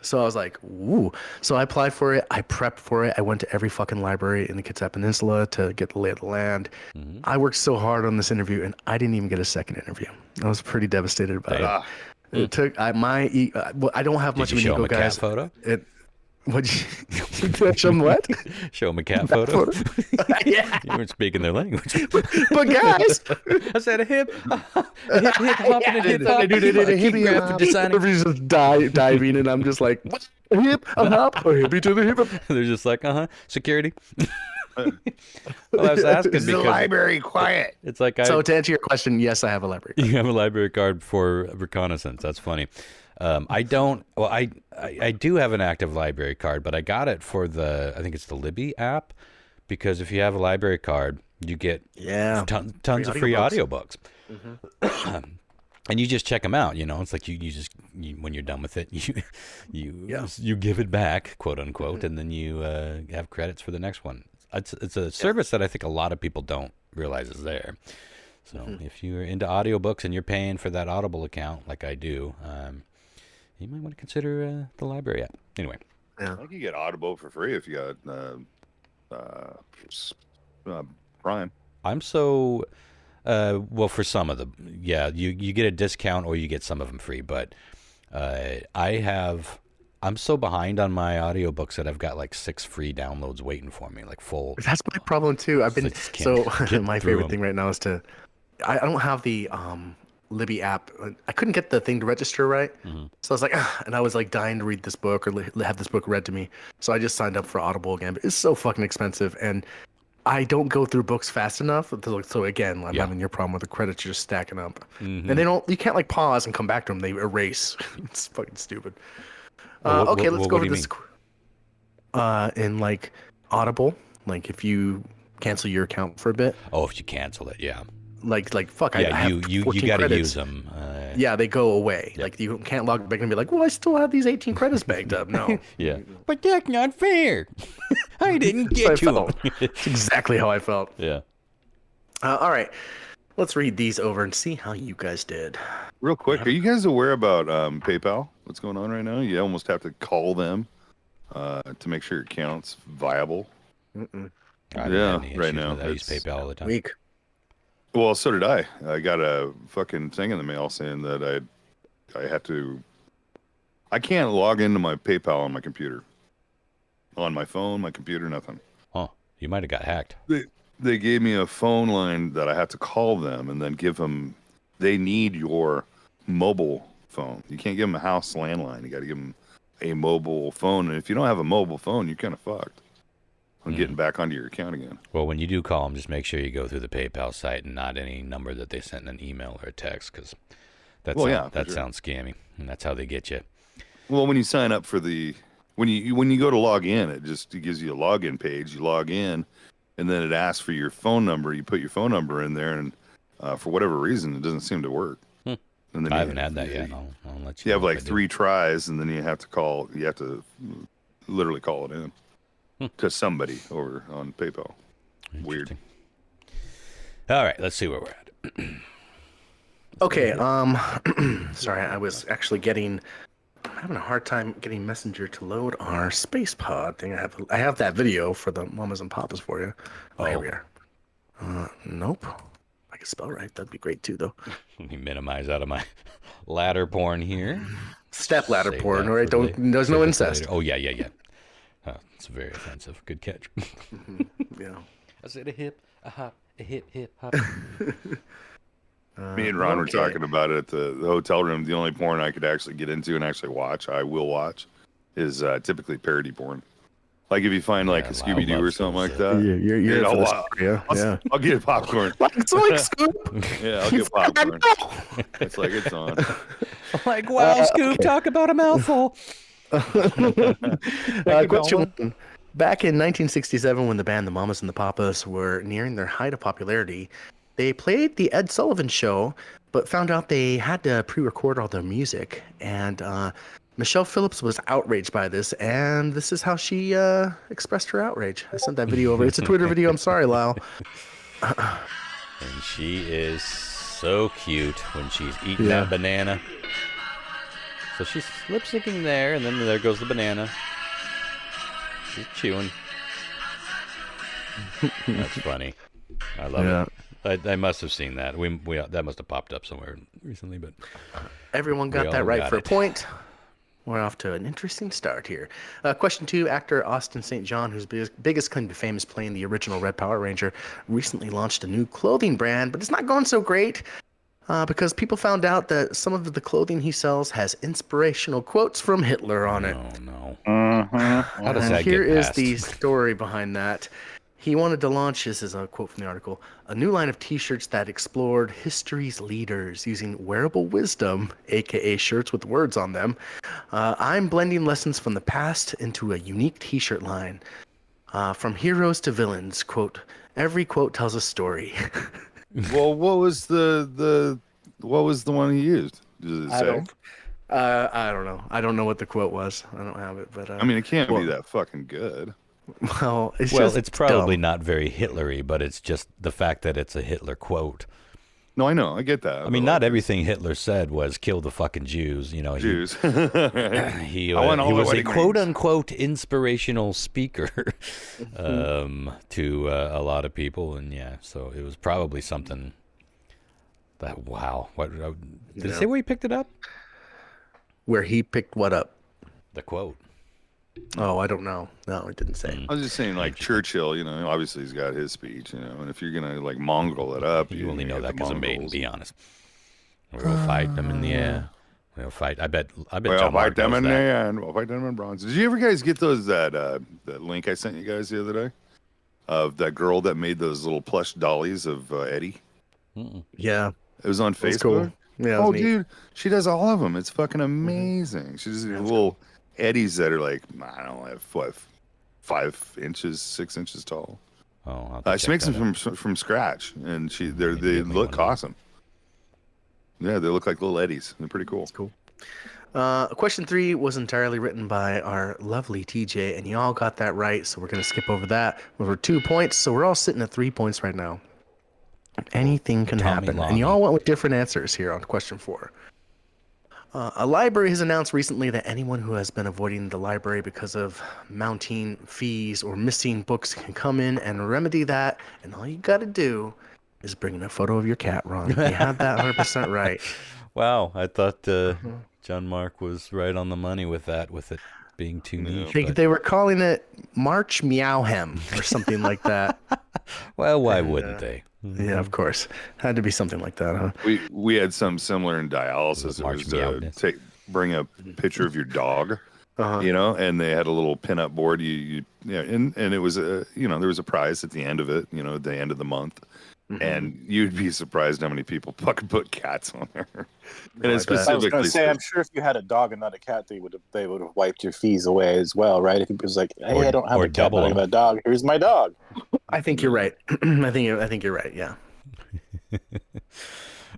So I was like, ooh. So I applied for it. I prepped for it. I went to every fucking library in the Kitsap Peninsula to get the lay of the land. I worked so hard on this interview, and I didn't even get a second interview. I was pretty devastated about it. It took I don't have much of an ego, guys. Did you show him a cat photo? What'd you show them what? Show them a cat photo? Yeah. You weren't speaking their language. But guys, I said a hip hop and a hip hop. Everybody's just diving, and I'm just like, what? A hip, a hop, a hippie to the hip. They're just like, security. Well, I was asking because the library quiet. It's like so to answer your question, yes, I have a library card. You have a library card for reconnaissance. That's funny. I don't. Well, I do have an active library card, but I got it for I think it's the Libby app, because if you have a library card, you get tons of free audiobooks. And you just check them out. It's like you when you're done with it, you give it back, quote unquote, and then you have credits for the next one. It's a service that I think a lot of people don't realize is there. So if you're into audiobooks and you're paying for that Audible account, like I do, you might want to consider the library app. Anyway. I think you get Audible for free if you got Prime. I'm so... well, for some of them, you get a discount or you get some of them free. But I'm so behind on my audiobooks that I've got like 6 free downloads waiting for me, like full. That's my problem too. I've been my favorite thing right now is I don't have the Libby app. I couldn't get the thing to register right, so I was like, and I was like dying to read this book or have this book read to me. So I just signed up for Audible again. But it's so fucking expensive, and I don't go through books fast enough. So again, I'm having your problem with the credits just stacking up, and you can't like pause and come back to them. They erase. It's fucking stupid. Okay, let's go over this. In like Audible, like if you cancel your account for a bit. Oh, if you cancel it, yeah. Like fuck. Yeah, I have you got to use them. Yeah, they go away. Like you can't log back and be like, well, I still have these 18 credits bagged up. No. Yeah, but that's not fair. I didn't get to them. That's exactly how I felt. Yeah. All right, let's read these over and see how you guys did. Real quick, are you guys aware about PayPal? What's going on right now? You almost have to call them to make sure your account's viable. Yeah, right now. I use PayPal all the time. Weak. Well, so did I. I got a fucking thing in the mail saying that I have to. I can't log into my PayPal on my computer, on my phone, my computer, nothing. Oh, you might have got hacked. They gave me a phone line that I have to call them and then give them. They need your mobile phone. You can't give them a house landline. You got to give them a mobile phone. And if you don't have a mobile phone, you're kind of fucked on getting back onto your account again. Well, when you do call them, just make sure you go through the PayPal site and not any number that they sent in an email or a text, because that sounds scammy, and that's how they get you. Well, when you sign up for when you go to log in, it gives you a login page. You log in, and then it asks for your phone number. You put your phone number in there, and for whatever reason, it doesn't seem to work. And then I haven't had that yet. I'll let you. You have like 3 tries, and then you have to literally call it in to somebody over on PayPal. Weird. All right, let's see where we're at. Okay, sorry, I was actually having a hard time getting Messenger to load our space pod thing. I have that video for the mamas and papas for you. Oh, here we are. Nope. I can spell right. That'd be great too, though. Let me minimize out of my ladder porn here. Step ladder porn, right? There's no incest. Oh yeah. It's very offensive. Good catch. Yeah. I said a hip, a hop, a hip, hop. Me and Ron were talking about it at the hotel room. The only porn I could actually get into and actually watch, I will watch, is typically parody porn. Like if you find like a Scooby Doo or something like that. Yeah. I'll get popcorn. Like Scoop. Yeah, I'll get popcorn. It's like it's on. Like, wow, Scoop, talk about a mouthful. Question one. Back in 1967, when the band The Mamas and the Papas were nearing their height of popularity, they played the Ed Sullivan Show, but found out they had to pre-record all their music. And Michelle Phillips was outraged by this, and this is how she expressed her outrage. I sent that video over. It's a Twitter video. I'm sorry, Lyle. And she is so cute when she's eating that banana. So she's lip syncing there, and then there goes the banana. She's chewing. That's funny. I love it. I must have seen that. We that must have popped up somewhere recently, but everyone got that right for a point. We're off to an interesting start here. Question 2. Actor Austin St. John, whose biggest claim to fame is playing the original Red Power Ranger, recently launched a new clothing brand, but it's not going so great because people found out that some of the clothing he sells has inspirational quotes from Hitler on it. Oh, no. How does that get past? Here is the story behind that. He wanted to launch, this is a quote from the article, a new line of t-shirts that explored history's leaders using wearable wisdom, aka shirts with words on them. I'm blending lessons from the past into a unique t-shirt line. From heroes to villains, quote, every quote tells a story. Well, what was the one he used? Does it say? I don't know. I don't know what the quote was. I don't have it, but I mean, it can't be that fucking good. Well, it's probably not very Hitlery, but it's just the fact that it's a Hitler quote. No, I know, I get that. I mean, not everything Hitler said was "kill the fucking Jews." You know, Jews. He was a quote unquote inspirational speaker to a lot of people, and so it was probably something that What did it say where he picked it up? Where he picked what up? The quote. Oh, I don't know. No, it didn't say. I was just saying, like Churchill, you know, obviously he's got his speech, you know, and if you're gonna like mongrel it up, you only know that because of Maiden. Be honest. We'll fight them in the air. We'll fight. I bet. We'll fight them in the air, and we'll fight them in bronze. Did you ever guys get those that link I sent you guys the other day? of that girl that made those little plush dollies of Eddie? Yeah. It was on Facebook. Cool. Yeah, oh, dude, she does all of them. It's fucking amazing. She does these little Eddies that are like, I don't know, what, 5 inches, 6 inches tall. Oh, she makes them from scratch, and they look awesome. Yeah, they look like little Eddies. They're pretty cool. That's cool. Question 3 was entirely written by our lovely TJ, and you all got that right, so we're going to skip over that. Over 2 points, so we're all sitting at 3 points right now. Anything can happen. And you all went with different answers here on question 4. A library has announced recently that anyone who has been avoiding the library because of mounting fees or missing books can come in and remedy that, and all you got to do is bring in a photo of your cat, Ron. You had that 100% right. Wow, I thought John Mark was right on the money with that, with it being too niche. They were calling it March Meowhem or something like that. Well, why wouldn't they? Yeah, of course. Had to be something like that, huh? We had some similar in dialysis. It was bring a picture of your dog, and they had a little pin-up board. And it was there was a prize at the end of it, at the end of the month. And you'd be surprised how many people fucking put cats on there. And I was going to say, I'm sure if you had a dog and not a cat, they would have wiped your fees away as well, right? If it was like, hey, I don't have a cat, but I have a dog. Here's my dog. I think you're right. I think you're right. Yeah.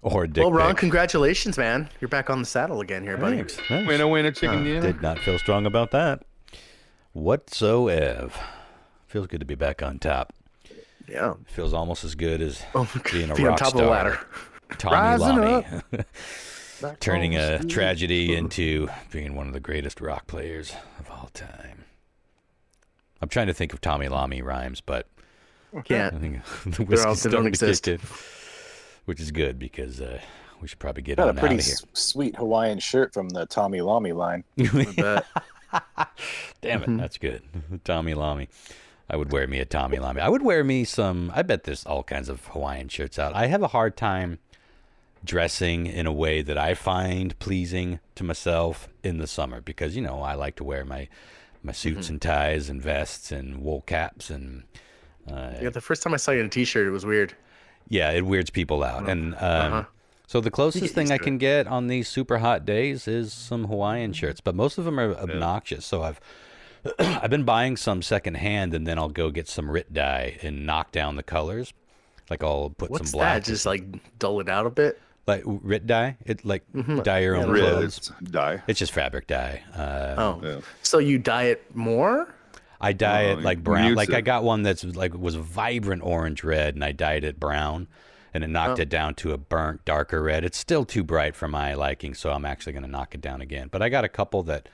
Or dick. Well, Ron, congratulations, man! You're back on the saddle again here, buddy. Thanks. Winner, chicken dinner. Did not feel strong about that whatsoever. Feels good to be back on top. Yeah, feels almost as good as being a on rock top star. Of the ladder. Tommy Lamy, turning a tragedy into being one of the greatest rock players of all time. I'm trying to think of Tommy Lamy rhymes, but can't. I think the whiskey's starting to kick in, which is good because we should probably get on out of here. Got a pretty sweet Hawaiian shirt from the Tommy Lamy line. Damn it, that's good. Tommy Lamy. I would wear me a Tommy Lamy. I would wear me some, I bet there's all kinds of Hawaiian shirts out. I have a hard time dressing in a way that I find pleasing to myself in the summer because, I like to wear my suits and ties and vests and wool caps. And the first time I saw you in a t-shirt, it was weird. Yeah, it weirds people out. And so the closest thing I can get on these super hot days is some Hawaiian shirts, but most of them are obnoxious. So I've been buying some secondhand, and then I'll go get some Rit dye and knock down the colors. Like I'll put some black. What's that? Just like dull it out a bit. Like Rit dye, it like dye your own clothes. It's dye. It's just fabric dye. So you dye it more? I dye it like brown. Like I got one that's like was vibrant orange red, and I dyed it brown, and it knocked it down to a burnt darker red. It's still too bright for my liking, so I'm actually going to knock it down again. But I got a couple that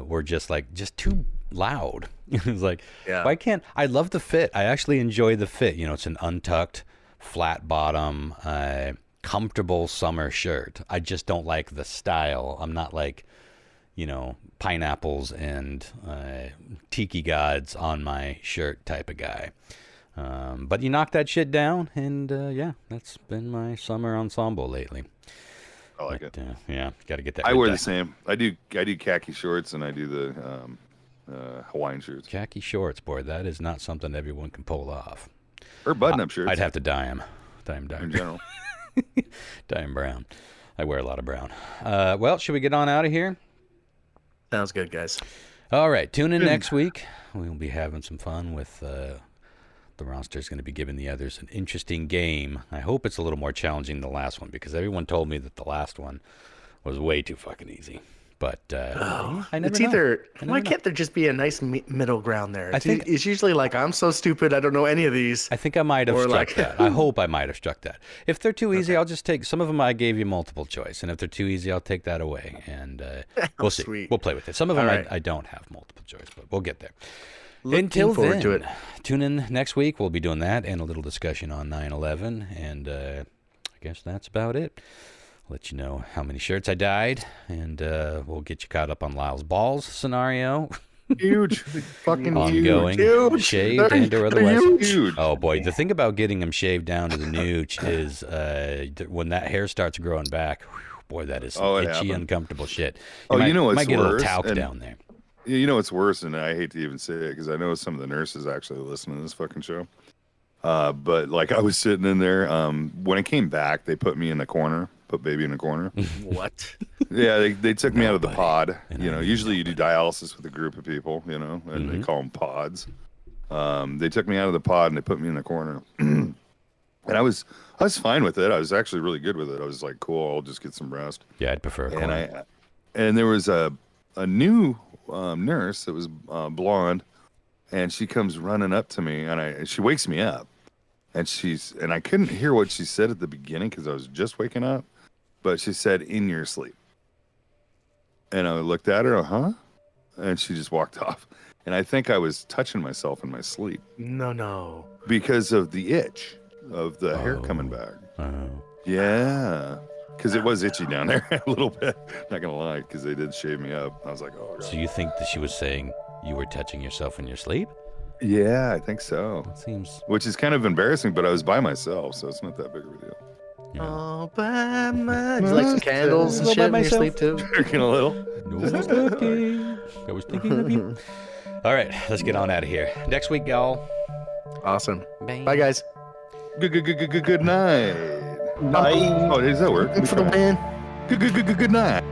were just too loud. It's like, why can't I love the fit? I actually enjoy the fit. It's an untucked, flat bottom, comfortable summer shirt. I just don't like the style. I'm not like, pineapples and tiki gods on my shirt type of guy. But you knock that shit down, and that's been my summer ensemble lately. I like it. Got to get that. I wear the same. I do khaki shorts, and I do the Hawaiian shirts. Khaki shorts, boy, that is not something everyone can pull off. Or button-up shirts. I'd have to dye them. Dye them dark. In general. Dye them brown. I wear a lot of brown. Well, should we get on out of here? Sounds good, guys. All right. Tune in next week. We'll be having some fun with the roster's going to be giving the others an interesting game. I hope it's a little more challenging than the last one because everyone told me that the last one was way too fucking easy. But I never it's know. Either why can't there just be a nice middle ground there? It's usually like I'm so stupid I don't know any of these. I think I might have struck that. I hope I might have struck that. If they're too easy, I'll just take some of them. I gave you multiple choice, and if they're too easy, I'll take that away, and we'll see. Sweet. We'll play with it. Some of them I don't have multiple choice, but we'll get there. Until then, to it. Tune in next week. We'll be doing that and a little discussion on 9/11, and I guess that's about it. I'll let you know how many shirts I dyed, and we'll get you caught up on Lyle's balls scenario. Huge, fucking ongoing, huge. Shaved and or otherwise. Huge. Oh boy, the thing about getting them shaved down to the nooch is when that hair starts growing back. Whew, boy, that is some itchy, uncomfortable shit. You might get a little talc down there. You know what's worse, and I hate to even say it because I know some of the nurses actually listen to this fucking show. But like I was sitting in there. When I came back, they put me in the corner, put baby in the corner. What? Yeah, they took me out of the pod. You know, usually you do dialysis with a group of people, you know, and they call them pods. They took me out of the pod and they put me in the corner. And I was fine with it. I was actually really good with it. I was like, cool, I'll just get some rest. Yeah, I'd prefer a corner. And there was a new nurse that was blonde, and she comes running up to me, and she wakes me up, and I couldn't hear what she said at the beginning because I was just waking up, but she said, "In your sleep," and I looked at her, and she just walked off, and I think I was touching myself in my sleep. No. Because of the itch of the hair coming back. Oh. Yeah. Because it was itchy down there a little bit. Not going to lie, because they did shave me up. I was like, oh, God. So you think that she was saying you were touching yourself in your sleep? Yeah, I think so. That seems... Which is kind of embarrassing, but I was by myself, so it's not that big of a deal. Yeah. Oh, by my... You like some candles and shit in your sleep, too? Drinking a little. I was thinking of you. All right, let's get on out of here. Next week, y'all. Awesome. Bye, guys. Good night. Bye. Oh, does that work? For the win. Good night.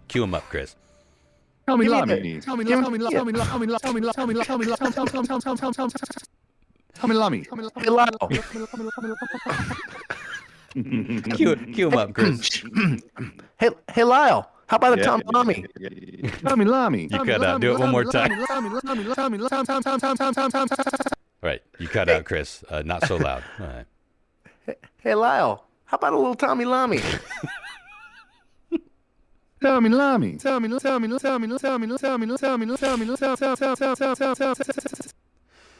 Cue him up, Chris. Tell me, Lyle. Cue him up, Chris. Hey, Lyle. How about a Tommy Lamy? Tommy Lamy. You cut out. Do it one more time. Right. You cut out, Chris. Not so loud. All right. Hey, Lyle. How about a little Tommy Lamy? Tommy Lamy.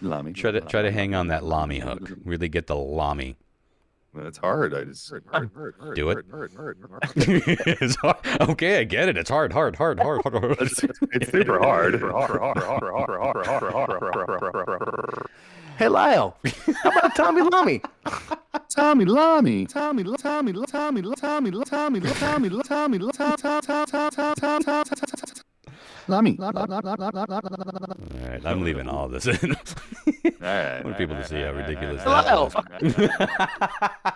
Lamy. Try to hang on that Lamy hook. Really get the Lamy. It's hard. I just do it. It's hard. Okay, I get it. It's hard. It's super hard. Hey, Lyle. How about Tommy Lamy? Tommy Lamy. Lamy. All right, I'm leaving all this in. I want people to see how ridiculous Lyle. that was.